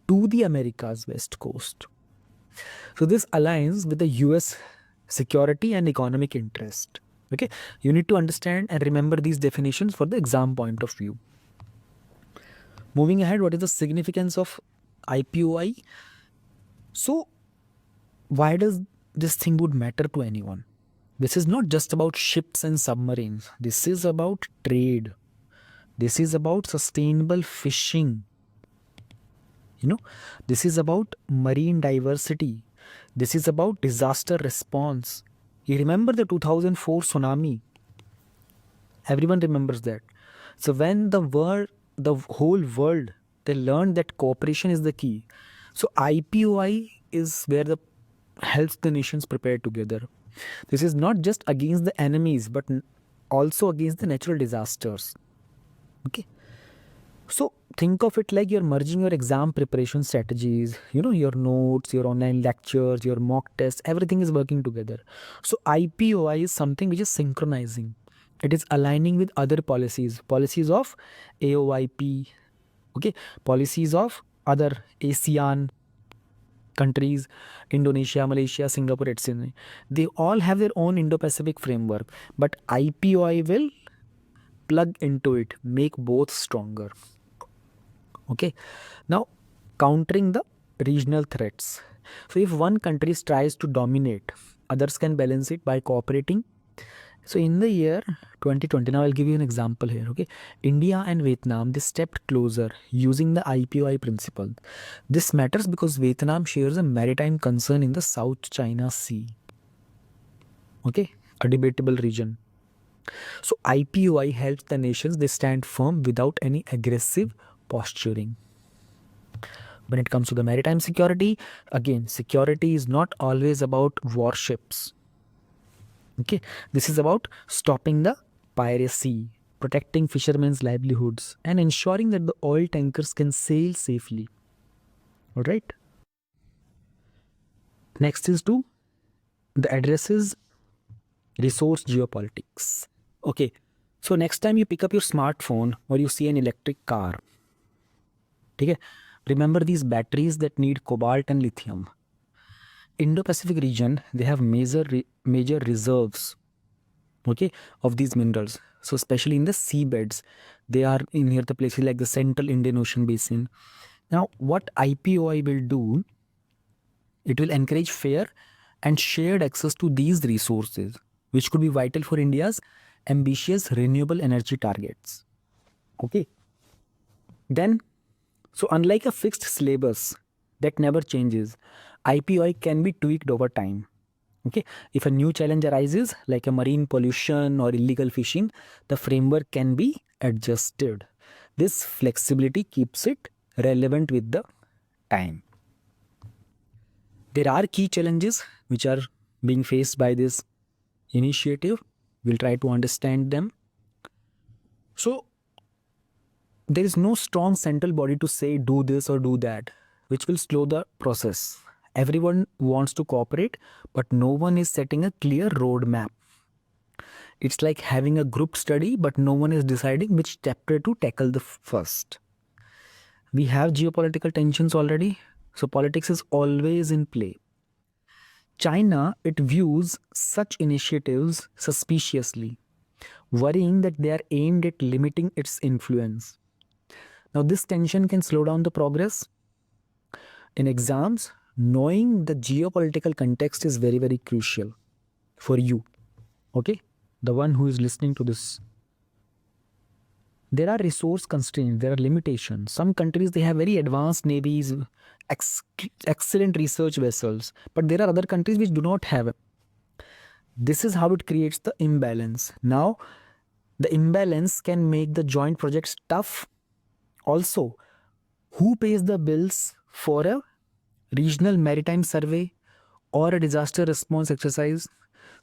to the America's west coast. So this aligns with the US security and economic interest. Okay, you need to understand and remember these definitions for the exam point of view. Moving ahead, what is the significance of IPOI? So why does this thing would matter to anyone? This is not just about ships and submarines. This is about trade. This is about sustainable fishing. You know, this is about marine diversity. This is about disaster response. You remember the 2004 tsunami? Everyone remembers that. So when the whole world, they learned that cooperation is the key. So IPOI is where the helps the nations prepare together. This is not just against the enemies, but also against the natural disasters. Okay. So think of it like you're merging your exam preparation strategies, your notes, your online lectures, your mock tests, everything is working together. So IPOI is something which is synchronizing. It is aligning with other policies of AOIP, okay, policies of other ASEAN, countries, Indonesia, Malaysia, Singapore, etc. They all have their own Indo-Pacific framework, but IPOI will plug into it, make both stronger. Okay. Now, countering the regional threats. So, if one country tries to dominate, others can balance it by cooperating. So, in the year 2020, now I'll give you an example here. Okay, India and Vietnam, they stepped closer using the IPOI principle. This matters because Vietnam shares a maritime concern in the South China Sea. Okay, a debatable region. So, IPOI helps the nations they stand firm without any aggressive posturing. When it comes to the maritime security, again, security is not always about warships. Okay, this is about stopping the piracy, protecting fishermen's livelihoods, and ensuring that the oil tankers can sail safely. All right. Next is to the addresses resource geopolitics. Okay, so next time you pick up your smartphone or you see an electric car, okay, remember these batteries that need cobalt and lithium. Indo-Pacific region, they have major reserves, okay, of these minerals. So especially in the seabeds, they are in near the places like the Central Indian Ocean Basin. Now, what IPOI will do, it will encourage fair and shared access to these resources, which could be vital for India's ambitious renewable energy targets. Okay. Then, so unlike a fixed syllabus that never changes, IPOI can be tweaked over time. Okay, if a new challenge arises, like a marine pollution or illegal fishing, the framework can be adjusted. This flexibility keeps it relevant with the time. There are key challenges which are being faced by this initiative. We'll try to understand them. So, there is no strong central body to say do this or do that, which will slow the process. Everyone wants to cooperate, but no one is setting a clear roadmap. It's like having a group study, but no one is deciding which chapter to tackle the first. We have geopolitical tensions already, so politics is always in play. China, it views such initiatives suspiciously, worrying that they are aimed at limiting its influence. Now, this tension can slow down the progress. In exams, knowing the geopolitical context is very, very crucial for you. Okay? The one who is listening to this. There are resource constraints, there are limitations. Some countries, they have very advanced navies, excellent research vessels, but there are other countries which do not have it. This is how it creates the imbalance. Now, the imbalance can make the joint projects tough. Also, who pays the bills for a regional maritime survey or a disaster response exercise?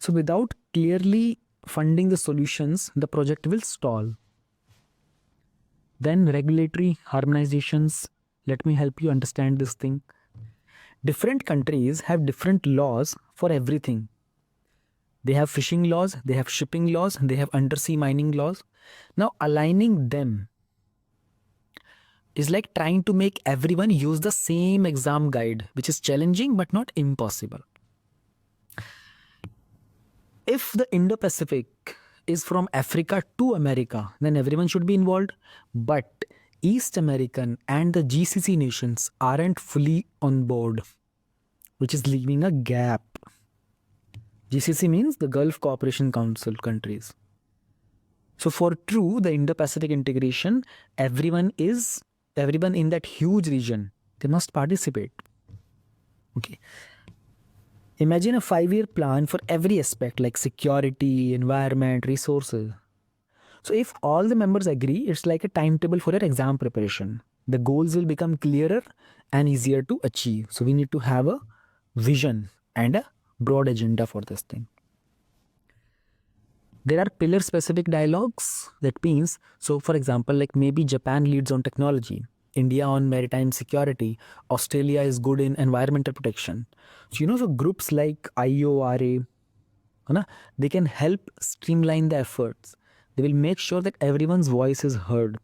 So, without clearly funding the solutions, the project will stall. Then regulatory harmonizations. Let me help you understand this thing. Different countries have different laws for everything. They have fishing laws, they have shipping laws, they have undersea mining laws. Now, aligning them is like trying to make everyone use the same exam guide, which is challenging but not impossible. If the Indo-Pacific is from Africa to America, then everyone should be involved. But East American and the GCC nations aren't fully on board, which is leaving a gap. GCC means the Gulf Cooperation Council countries. So for true, the Indo-Pacific integration, everyone in that huge region, they must participate. Okay. Imagine a 5-year plan for every aspect like security, environment, resources. So if all the members agree, it's like a timetable for your exam preparation. The goals will become clearer and easier to achieve. So we need to have a vision and a broad agenda for this thing. There are pillar specific dialogues. That means, so for example, like maybe Japan leads on technology, India on maritime security, Australia is good in environmental protection. So so groups like IORA, they can help streamline the efforts. They will make sure that everyone's voice is heard.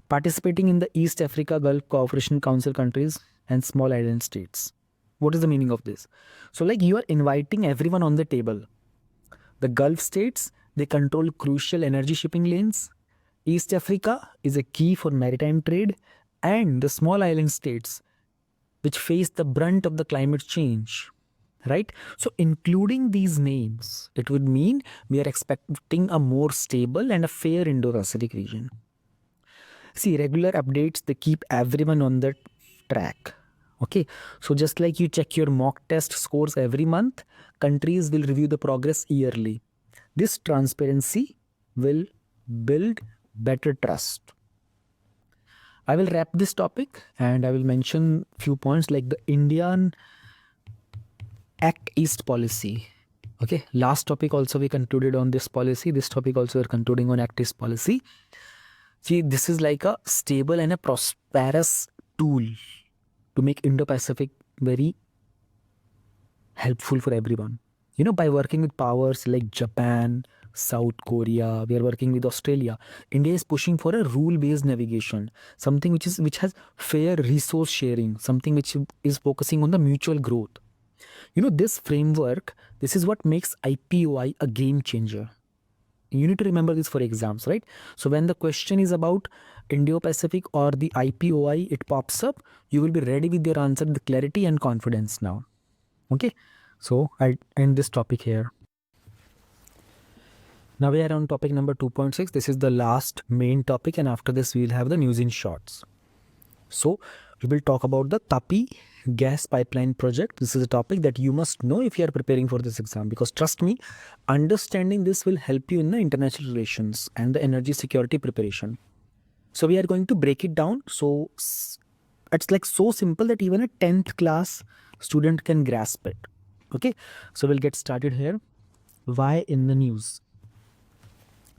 Participating in the East Africa Gulf Cooperation Council countries, and small island states. What is the meaning of this? So like you are inviting everyone on the table. The Gulf states, they control crucial energy shipping lanes. East Africa is a key for maritime trade, and the small island states, which face the brunt of the climate change. Right? So, including these names, it would mean we are expecting a more stable and a fair Indo Pacific region. See, regular updates, they keep everyone on the track. Okay, so just like you check your mock test scores every month, countries will review the progress yearly. This transparency will build better trust. I will wrap this topic and I will mention few points like the Indian Act East policy. Okay, last topic also we concluded on this policy. This topic also we're concluding on Act East policy. See, this is like a stable and a prosperous tool to make Indo-Pacific very helpful for everyone. You know, by working with powers like Japan, South Korea, we are working with Australia. India is pushing for a rule-based navigation, something which has fair resource sharing, something which is focusing on the mutual growth. You know, this framework, this is what makes IPOI a game changer. You need to remember this for exams, right? So when the question is about Indo-Pacific or the IPOI, it pops up, you will be ready with your answer with clarity and confidence now. Okay, so I'll end this topic here. Now we are on topic number 2.6. This is the last main topic, and after this we will have the news in shorts. So we will talk about the Tapi gas pipeline project. This is a topic that you must know if you are preparing for this exam, because trust me, understanding this will help you in the international relations and the energy security preparation. So we are going to break it down. So it's like so simple that even a 10th class student can grasp it. Okay, so we'll get started here. Why in the news?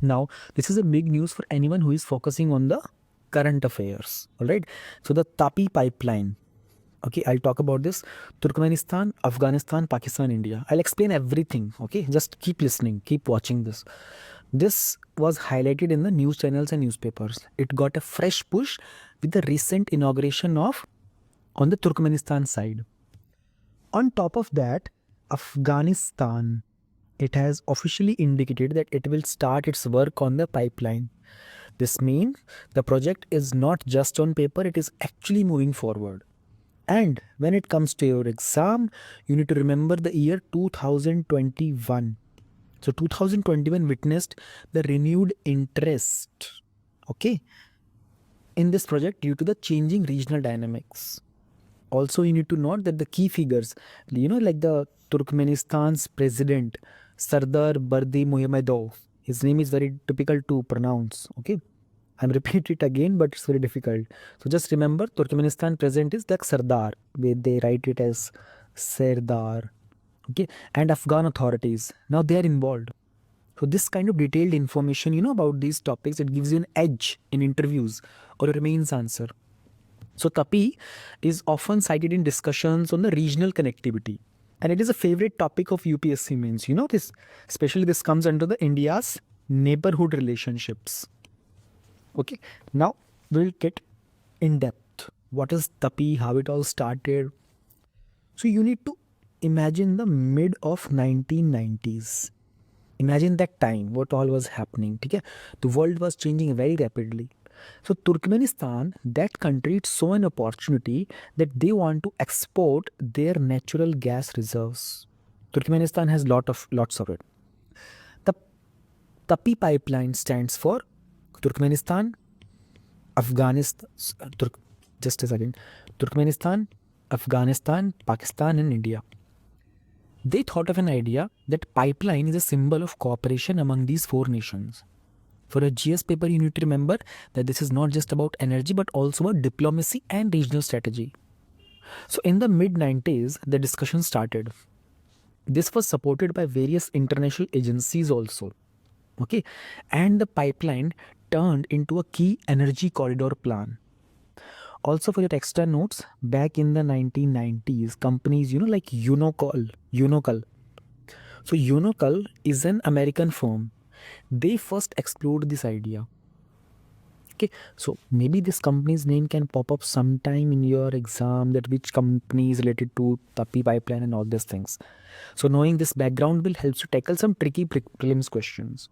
Now, this is a big news for anyone who is focusing on the current affairs. All right. So the Tapi pipeline. Okay, I'll talk about this. Turkmenistan, Afghanistan, Pakistan, India. I'll explain everything. Okay, just keep listening, keep watching this. This was highlighted in the news channels and newspapers. It got a fresh push with the recent inauguration of on the Turkmenistan side. On top of that, Afghanistan, it has officially indicated that it will start its work on the pipeline. This means the project is not just on paper, it is actually moving forward. And when it comes to your exam, you need to remember the year 2021. So 2021 witnessed the renewed interest, okay, in this project due to the changing regional dynamics. Also, you need to note that the key figures, you know, like the Turkmenistan's president, Sardar Bardi Muhammadov, his name is very difficult to pronounce, okay. I'm repeat it again, but it's very difficult. So just remember, Turkmenistan president is like Sardar, where they write it as Serdar, okay. And Afghan authorities, now they are involved. So this kind of detailed information, you know, about these topics, it gives you an edge in interviews or your mains answer. So Tapi is often cited in discussions on the regional connectivity. And it is a favorite topic of UPSC mains. You know this, especially this comes under the India's neighborhood relationships. Okay, now we'll get in depth. What is Tapi, how it all started. So you need to imagine the mid of 1990s. Imagine that time, what all was happening. Okay? The world was changing very rapidly. So Turkmenistan, that country, it saw an opportunity that they want to export their natural gas reserves. Turkmenistan has lots of it. The Tapi pipeline stands for Turkmenistan, Afghanistan, just a second, Turkmenistan, Afghanistan, Pakistan and India. They thought of an idea that pipeline is a symbol of cooperation among these four nations. For a GS paper, you need to remember that this is not just about energy, but also about diplomacy and regional strategy. So in the mid-90s, the discussion started. This was supported by various international agencies also. Okay, and the pipeline turned into a key energy corridor plan. Also, for your extra notes, back in the 1990s, companies, you know, like Unocal. So Unocal is an American firm. They first explored this idea. Okay, so maybe this company's name can pop up sometime in your exam, that which company is related to Tapi pipeline and all these things. So knowing this background will help you tackle some tricky prelims questions.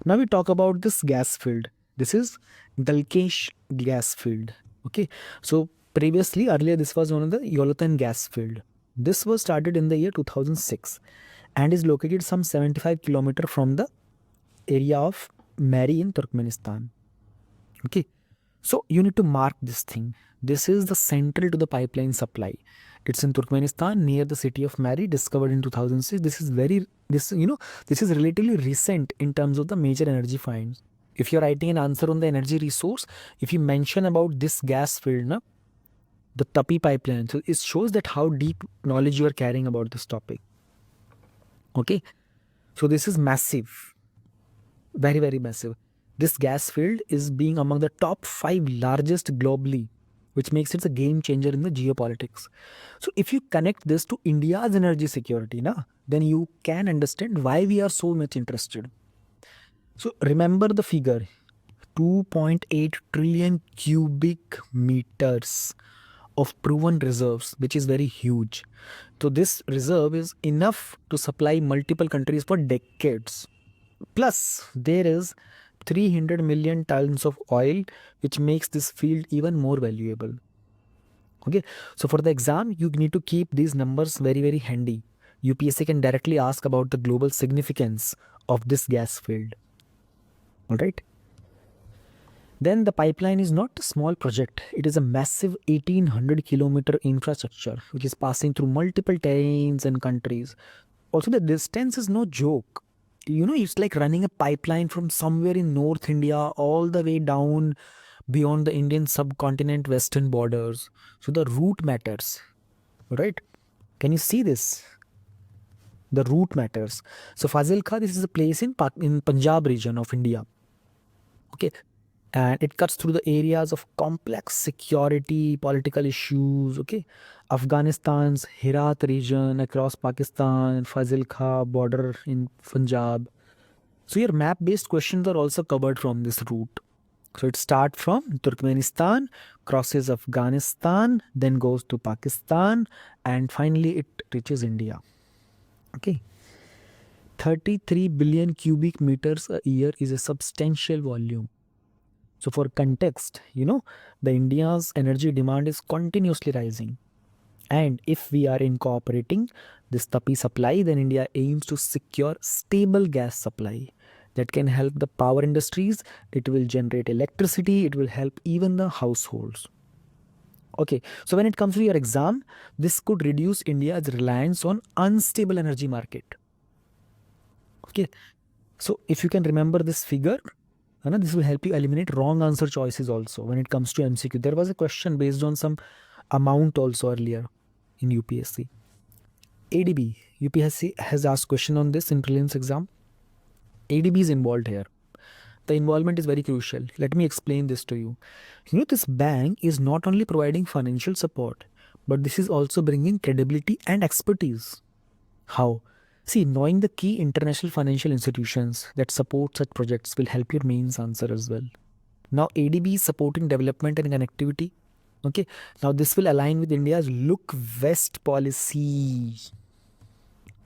Now we talk about this gas field. This is Dalkesh gas field. Okay, so previously, earlier, this was one of the Yolotan gas field. This was started in the year 2006 and is located some 75 kilometer from the area of Mary in Turkmenistan. Okay, so you need to mark this thing. This is the central to the pipeline supply. It's in Turkmenistan near the city of Mary, discovered in 2006. This is relatively recent in terms of the major energy finds. If you're writing an answer on the energy resource, if you mention about this gas field, na, the Tapi pipeline, so it shows that how deep knowledge you are carrying about this topic. Okay, so this is massive, very, very massive. This gas field is being among the top 5 largest globally, which makes it a game changer in the geopolitics. So if you connect this to India's energy security, then you can understand why we are so much interested. So remember the figure, 2.8 trillion cubic meters of proven reserves, which is very huge. So this reserve is enough to supply multiple countries for decades. Plus, there is 300 million tons of oil, which makes this field even more valuable. Okay, so for the exam, you need to keep these numbers very, very handy. UPSC can directly ask about the global significance of this gas field. All right. Then the pipeline is not a small project. It is a massive 1800 kilometer infrastructure, which is passing through multiple terrains and countries. Also, the distance is no joke. It's like running a pipeline from somewhere in North India all the way down beyond the Indian subcontinent western borders. So the route matters, right? Can you see this? The route matters. So Fazilka, this is a place in Punjab region of India. Okay, and it cuts through the areas of complex security, political issues. Okay, Afghanistan's Herat region, across Pakistan, Fazilka border in Punjab. So your map-based questions are also covered from this route. So it starts from Turkmenistan, crosses Afghanistan, then goes to Pakistan, and finally it reaches India. Okay. 33 billion cubic meters a year is a substantial volume. So for context, the India's energy demand is continuously rising. And if we are incorporating this Tapi supply, then India aims to secure stable gas supply that can help the power industries. It will generate electricity. It will help even the households. Okay, so when it comes to your exam, this could reduce India's reliance on unstable energy market. Okay, so if you can remember this figure, this will help you eliminate wrong answer choices also when it comes to MCQ. There was a question based on some amount also earlier in UPSC. ADB, UPSC has asked question on this in prelims exam. ADB is involved here. The involvement is very crucial. Let me explain this to you. This bank is not only providing financial support, but this is also bringing credibility and expertise. How? See, knowing the key international financial institutions that support such projects will help your mains answer as well. Now, ADB is supporting development and connectivity. Okay. Now, this will align with India's Look West policy,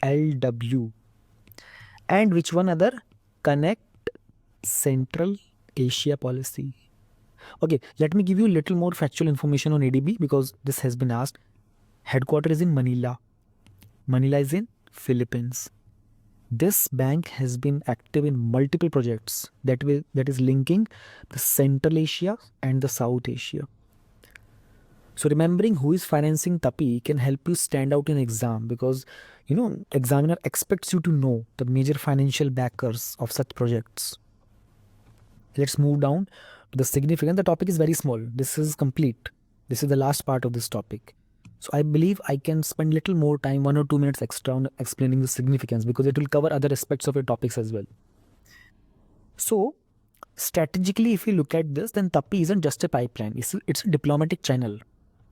LW. And which one other? Connect Central Asia policy. Okay, let me give you a little more factual information on ADB because this has been asked. Headquarters is in Manila. Manila is in Philippines. This bank has been active in multiple projects that is linking the Central Asia and the South Asia. So remembering who is financing Tapi can help you stand out in exam because examiner expects you to know the major financial backers of such projects. Let's move down to the significance. The topic is very small. This is complete. This is the last part of this topic. So I believe I can spend little more time, 1 or 2 minutes extra on explaining the significance because it will cover other aspects of your topics as well. So strategically, if you look at this, then Tapi isn't just a pipeline. It's a diplomatic channel.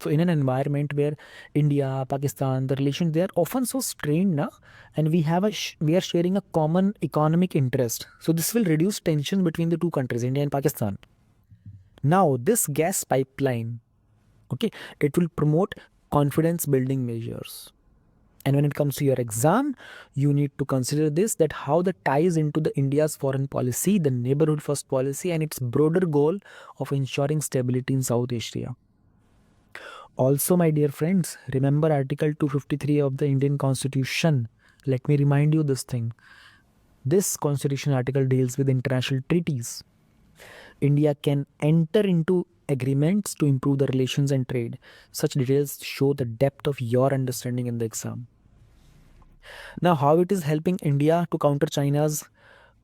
So in an environment where India, Pakistan, the relations, they are often so strained now, and we are sharing a common economic interest. So this will reduce tension between the two countries, India and Pakistan. Now this gas pipeline, okay, it will promote confidence building measures. And when it comes to your exam, you need to consider this, that how that ties into the India's foreign policy, the neighborhood first policy, and its broader goal of ensuring stability in South Asia. Also, my dear friends, remember Article 253 of the Indian Constitution. Let me remind you this thing. This constitution article deals with international treaties. India can enter into agreements to improve the relations and trade. Such details show the depth of your understanding in the exam. Now, how it is helping India to counter China's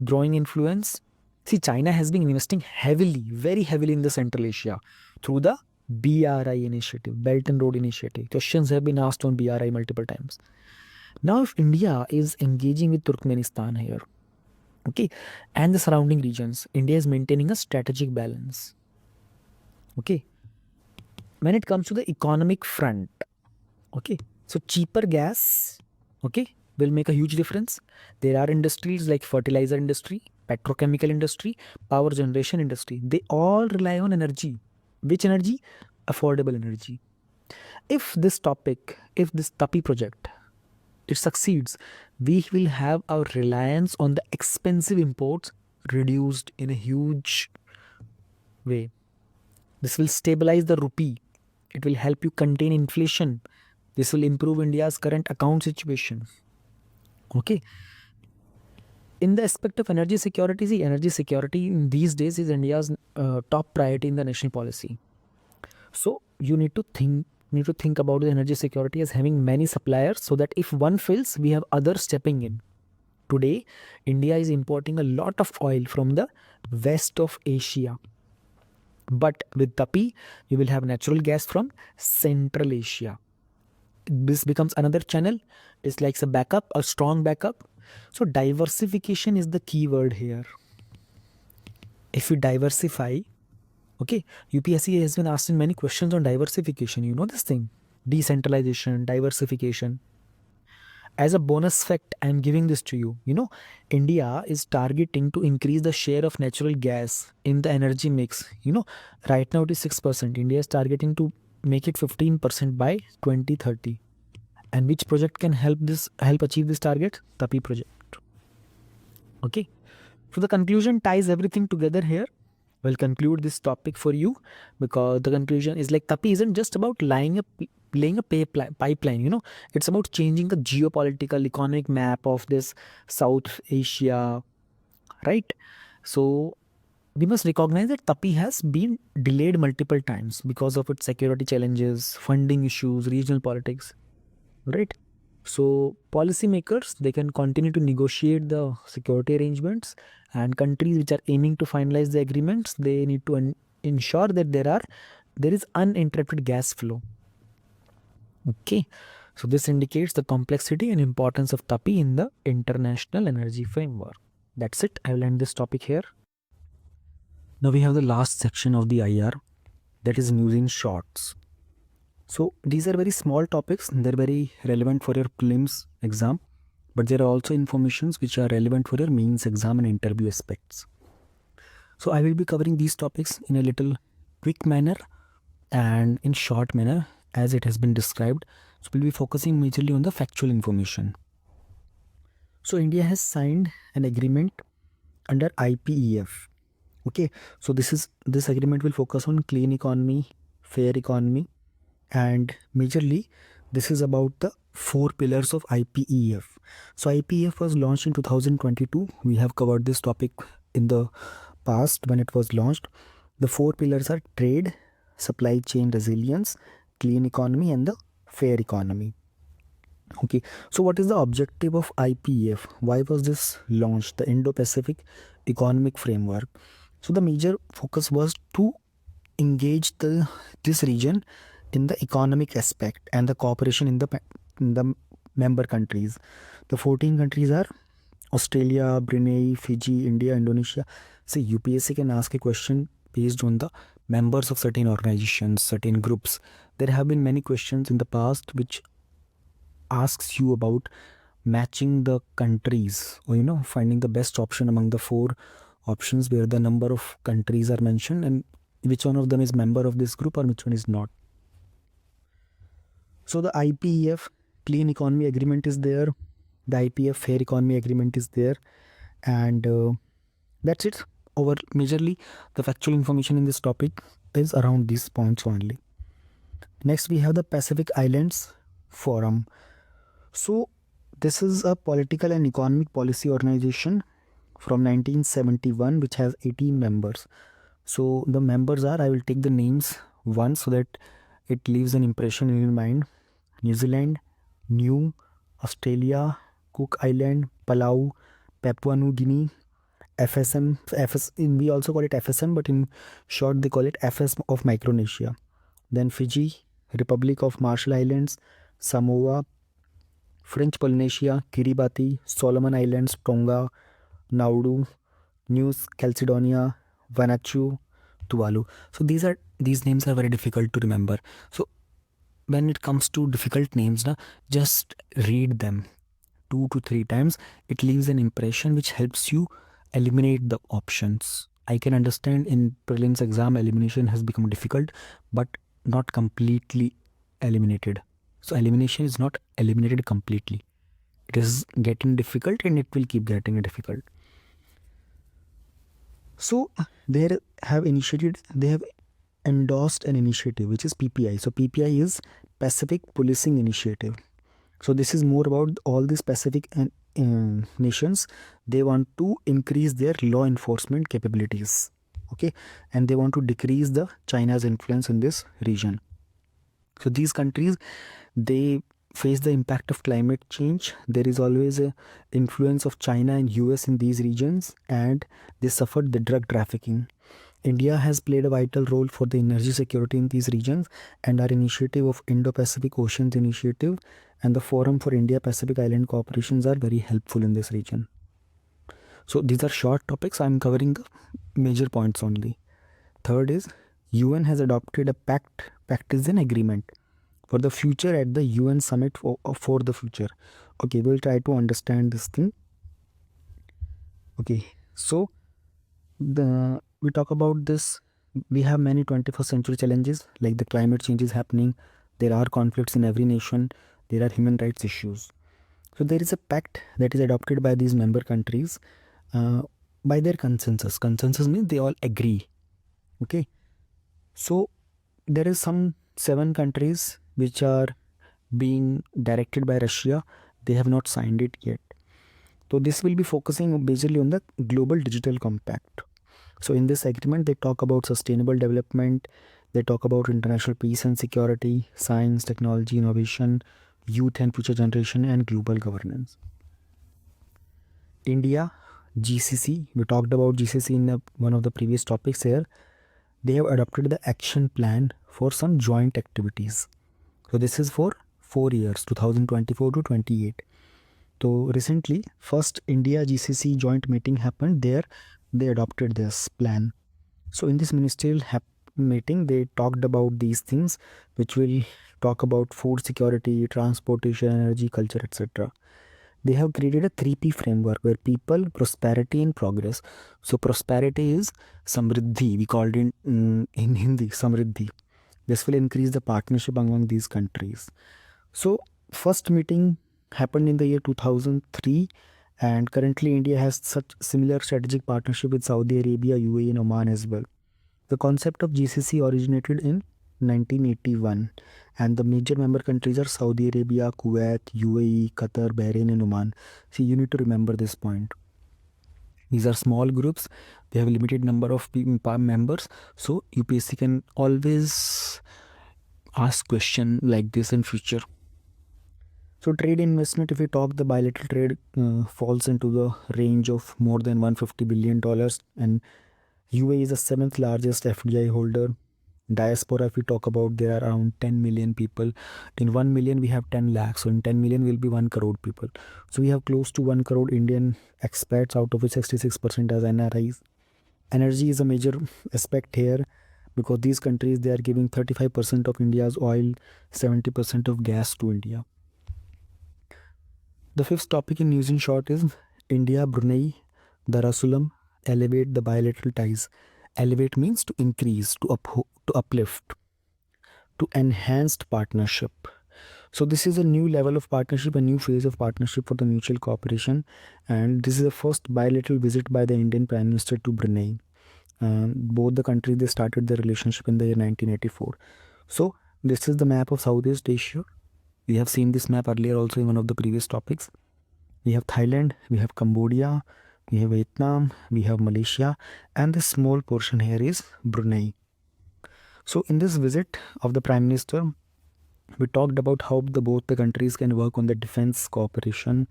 growing influence? See, China has been investing heavily, very heavily in the Central Asia through the BRI initiative, Belt and Road Initiative. Questions have been asked on BRI multiple times. Now, if India is engaging with Turkmenistan here, okay, and the surrounding regions, India is maintaining a strategic balance. Okay. When it comes to the economic front, okay, so cheaper gas, okay, will make a huge difference. There are industries like fertilizer industry, petrochemical industry, power generation industry. They all rely on energy. Which energy? Affordable energy. If this TAPI project, it succeeds, we will have our reliance on the expensive imports reduced in a huge way. This will stabilize the rupee. It will help you contain inflation. This will improve India's current account situation. Okay. In the aspect of energy security, see, energy security in these days is India's top priority in the national policy. So you need to think about the energy security as having many suppliers, so that if one fails, we have others stepping in. Today, India is importing a lot of oil from the west of Asia. But with TAPI, you will have natural gas from Central Asia. This becomes another channel. It's like a backup, a strong backup. So diversification is the key word here. If you diversify, okay, UPSC has been asking many questions on diversification. You know this thing, decentralization, diversification. As a bonus fact, I'm giving this to you. India is targeting to increase the share of natural gas in the energy mix. Right now it is 6%. India is targeting to make it 15% by 2030. And which project can help achieve this target? TAPI project. Okay. So the conclusion ties everything together here. We'll conclude this topic for you, because the conclusion is like TAPI isn't just about laying a pipeline. It's about changing the geopolitical economic map of this South Asia, right? So we must recognize that TAPI has been delayed multiple times because of its security challenges, funding issues, regional politics, right? So policymakers, they can continue to negotiate the security arrangements, and countries which are aiming to finalize the agreements, they need to ensure that there is uninterrupted gas flow. Okay, so this indicates the complexity and importance of TAPI in the international energy framework. That's it. I will end this topic here. Now we have the last section of the IR, that is news in shorts. So these are very small topics. They're very relevant for your prelims exam, but there are also informations which are relevant for your mains exam and interview aspects. So I will be covering these topics in a little quick manner and in short manner as it has been described. So we'll be focusing majorly on the factual information. So India has signed an agreement under IPEF. Okay, so this agreement will focus on clean economy, fair economy, and majorly this is about the 4 pillars of IPEF. So IPEF was launched in 2022. We have covered this topic in the past when it was launched. The 4 pillars are trade, supply chain resilience, clean economy, and the fair economy. Okay, so what is the objective of IPEF? Why was this launched? The Indo-Pacific Economic Framework. So the major focus was to engage this region in the economic aspect and the cooperation in the member countries. The 14 countries are Australia, Brunei, Fiji, India, Indonesia. See, UPSC can ask a question based on the members of certain organizations, certain groups. There have been many questions in the past which asks you about matching the countries, or finding the best option among the four options where the number of countries are mentioned and which one of them is member of this group or which one is not. So the IPEF Clean Economy Agreement is there, the IPF Fair Economy Agreement is there, and that's it. Over majorly the factual information in this topic is around these points only. Next we have the Pacific Islands Forum. So this is a political and economic policy organization from 1971 which has 18 members. So the members are, I will take the names once so that it leaves an impression in your mind. New Zealand, New, Australia, Cook Island, Palau, Papua New Guinea, FSM, we also call it FSM, but in short they call it FS of Micronesia. Then Fiji, Republic of Marshall Islands, Samoa, French Polynesia, Kiribati, Solomon Islands, Tonga, Nauru, New Caledonia, Vanuatu, Tuvalu. So these names are very difficult to remember. So when it comes to difficult names, just read them 2 to 3 times. It leaves an impression which helps you eliminate the options. I can understand in prelims exam elimination has become difficult, but not completely eliminated. So elimination is not eliminated completely. It is getting difficult and it will keep getting difficult. So they have endorsed an initiative which is PPI. So PPI is Pacific Policing Initiative. So this is more about all these Pacific nations. They want to increase their law enforcement capabilities, okay, and they want to decrease the China's influence in this region. So these countries, they face the impact of climate change. There is always a influence of China and US in these regions, and they suffered the drug trafficking. India has played a vital role for the energy security in these regions, and our initiative of Indo-Pacific Oceans Initiative and the Forum for India-Pacific Island Cooperations are very helpful in this region. So these are short topics. I'm covering the major points only. Third is UN has adopted a pact. Pact is an agreement for the future at the UN Summit for the future. Okay, we'll try to understand this thing. Okay, so we talk about this. We have many 21st century challenges like the climate change is happening. There are conflicts in every nation. There are human rights issues. So there is a pact that is adopted by these member countries by their consensus. Consensus means they all agree. Okay. So there is some 7 countries which are being directed by Russia. They have not signed it yet. So this will be focusing basically on the Global Digital Compact. So in this agreement, they talk about sustainable development, they talk about international peace and security, science, technology, innovation, youth and future generation, and global governance. India, GCC, we talked about GCC in one of the previous topics here. They have adopted the action plan for some joint activities. So this is for 4 years, 2024 to 28. So recently, first India GCC joint meeting happened there. They adopted this plan. So in this ministerial meeting, they talked about these things, which will talk about food security, transportation, energy, culture, etc. They have created a 3P framework where people, prosperity, and progress. So prosperity is Samriddhi. We called it in Hindi, Samriddhi. This will increase the partnership among these countries. So first meeting happened in the year 2003, and currently India has such similar strategic partnership with Saudi Arabia, UAE, and Oman as well. The concept of GCC originated in 1981, and the major member countries are Saudi Arabia, Kuwait, UAE, Qatar, Bahrain, and Oman. See, you need to remember this point. These are small groups. They have a limited number of members, so UPSC can always ask question like this in future. So trade investment, if we talk, the bilateral trade falls into the range of more than $150 billion, and UAE is the 7th largest FDI holder. Diaspora, if we talk about, there are around 10 million people. In 1 million, we have 10 lakhs. So in 10 million will be 1 crore people. So we have close to 1 crore Indian expats, out of which 66% as NRIs. Energy is a major aspect here. because these countries, they are giving 35% of India's oil, 70% of gas to India. The fifth topic in news in short is India, Brunei, Darussalam elevate the bilateral ties. Elevate means to increase, to uplift, to enhanced partnership. So this is a new level of partnership, a new phase of partnership for the mutual cooperation, and this is the first bilateral visit by the Indian Prime Minister to Brunei. Both the countries, they started their relationship in the year 1984. So this is the map of Southeast Asia. We have seen this map earlier also in one of the previous topics. We have Thailand, we have Cambodia, we have Vietnam, we have Malaysia, and this small portion here is Brunei. So in this visit of the Prime Minister, we talked about how both the countries can work on the defense cooperation,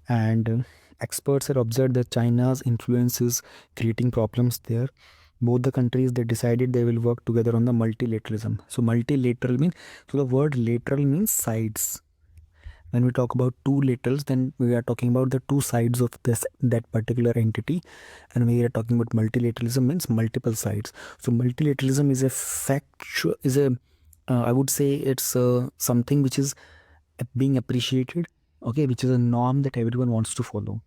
and experts have observed that China's influence is creating problems there. Both the countries, they decided they will work together on the multilateralism. So multilateral means, so the word lateral means sides. When we talk about two laterals, then we are talking about the two sides of that particular entity, and we are talking about multilateralism means multiple sides. So multilateralism is a factual, is a I would say it's something which is being appreciated, okay, which is a norm that everyone wants to follow.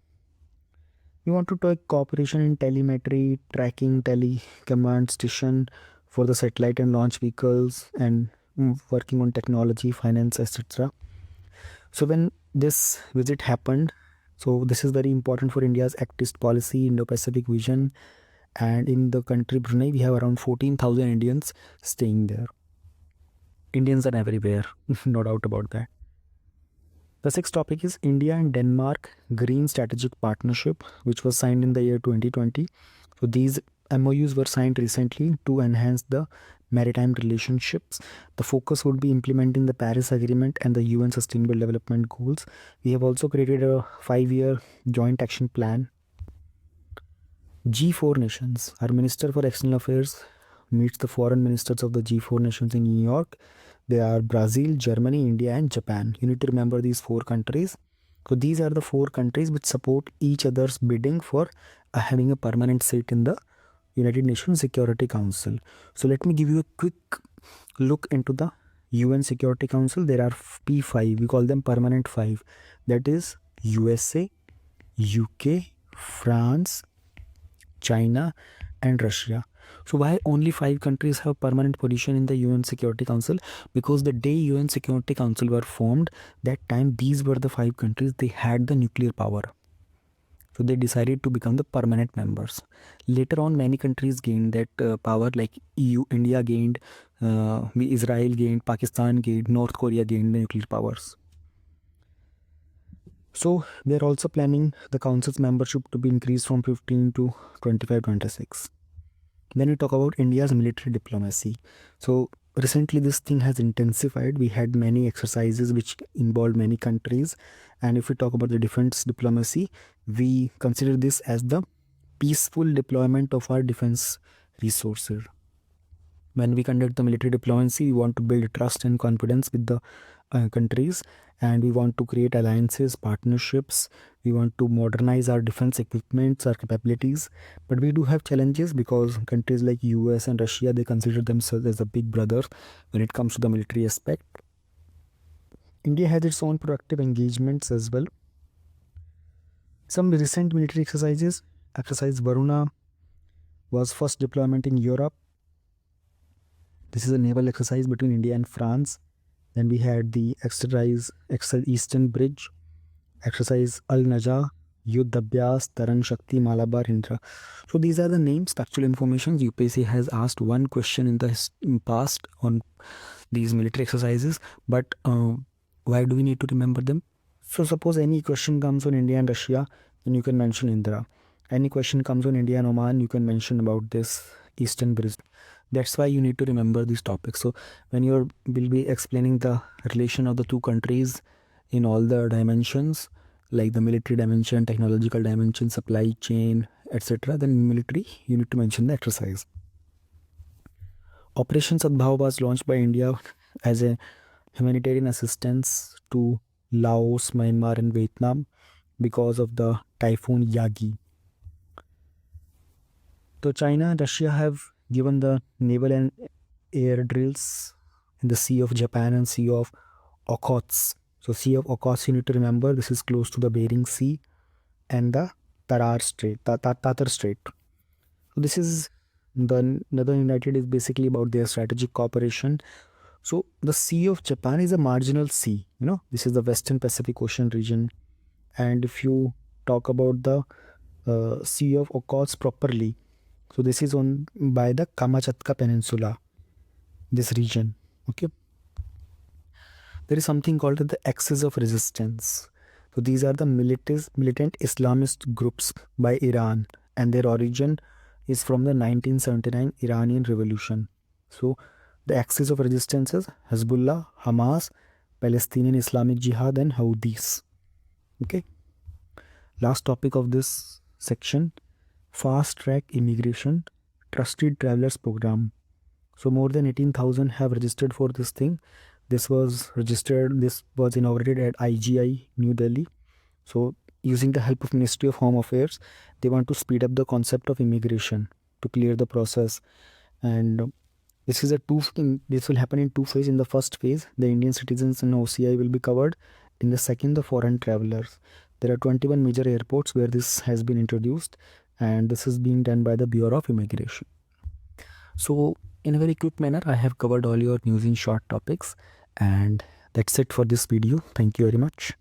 We want to talk cooperation in telemetry, tracking, command station for the satellite and launch vehicles, and working on technology, finance, etc. So when this visit happened, so this is very important for India's Act East policy, Indo-Pacific vision, and in the country Brunei, we have around 14,000 Indians staying there. Indians are everywhere, no doubt about that. The sixth topic is India and Denmark Green Strategic Partnership, which was signed in the year 2020. So these MOUs were signed recently to enhance the maritime relationships. The focus would be implementing the Paris Agreement and the UN Sustainable Development Goals. We have also created a 5-year joint action plan. G4 nations. Our Minister for External Affairs meets the foreign ministers of the G4 nations in New York. They are Brazil, Germany, India, and Japan. You need to remember these 4 countries. So these are the 4 countries which support each other's bidding for having a permanent seat in the United Nations Security Council. So let me give you a quick look into the UN Security Council. There are P5, we call them permanent 5. That is USA, UK, France, China, and Russia. So why only 5 countries have permanent position in the UN Security Council? Because the day UN Security Council were formed, that time these were the 5 countries, they had the nuclear power. So they decided to become the permanent members. Later on, many countries gained that power, like EU, India gained, Israel gained, Pakistan gained, North Korea gained the nuclear powers. So they're also planning the council's membership to be increased from 15 to 25-26. Then we talk about India's military diplomacy. So recently this thing has intensified. We had many exercises which involved many countries. And if we talk about the defense diplomacy, we consider this as the peaceful deployment of our defense resources. When we conduct the military diplomacy, we want to build trust and confidence with the countries, and we want to create alliances, partnerships. We want to modernize our defense equipments, our capabilities. But we do have challenges because countries like US and Russia, they consider themselves as a big brother when it comes to the military aspect. India has its own proactive engagements as well. Some recent military exercises. Exercise Varuna was first deployment in Europe. This is a naval exercise between India and France. Then we had the exercise Eastern Bridge, exercise Al Naja, Yudh Abhyas, Taran Shakti, Malabar, Indra. So these are the names, factual information. UPSC has asked one question in the past on these military exercises, but why do we need to remember them? So suppose any question comes on India and Russia, then you can mention Indra. Any question comes on India and Oman, you can mention about this Eastern Bridge. That's why you need to remember these topics. So when you will be explaining the relation of the 2 countries in all the dimensions, like the military dimension, technological dimension, supply chain, etc., then in military you need to mention the exercise. Operation Sadbhav was launched by India as a humanitarian assistance to Laos, Myanmar, and Vietnam because of the typhoon Yagi. So China and Russia have given the naval and air drills in the Sea of Japan and Sea of Okhotsk. So Sea of Okhotsk, you need to remember, this is close to the Bering Sea and the Tatar Strait. So this is the Northern United is basically about their strategic cooperation. So the Sea of Japan is a marginal sea. This is the Western Pacific Ocean region. And if you talk about the Sea of Okhotsk properly, so this is on by the Kamchatka Peninsula, this region. Okay. There is something called the axis of resistance. So these are the militant Islamist groups by Iran, and their origin is from the 1979 Iranian Revolution. So the axis of resistance is Hezbollah, Hamas, Palestinian Islamic Jihad, and Houthis. Okay. Last topic of this section: fast track immigration trusted travelers program. So more than 18,000 have registered for this thing. This was inaugurated at IGI, New Delhi. So using the help of Ministry of Home Affairs, they want to speed up the concept of immigration to clear the process. And this will happen in two phases. In the first phase, the Indian citizens and OCI will be covered. In the second, the foreign travelers. There are 21 major airports where this has been introduced, and this is being done by the Bureau of Immigration. So in a very quick manner, I have covered all your news in short topics, and that's it for this video. Thank you very much.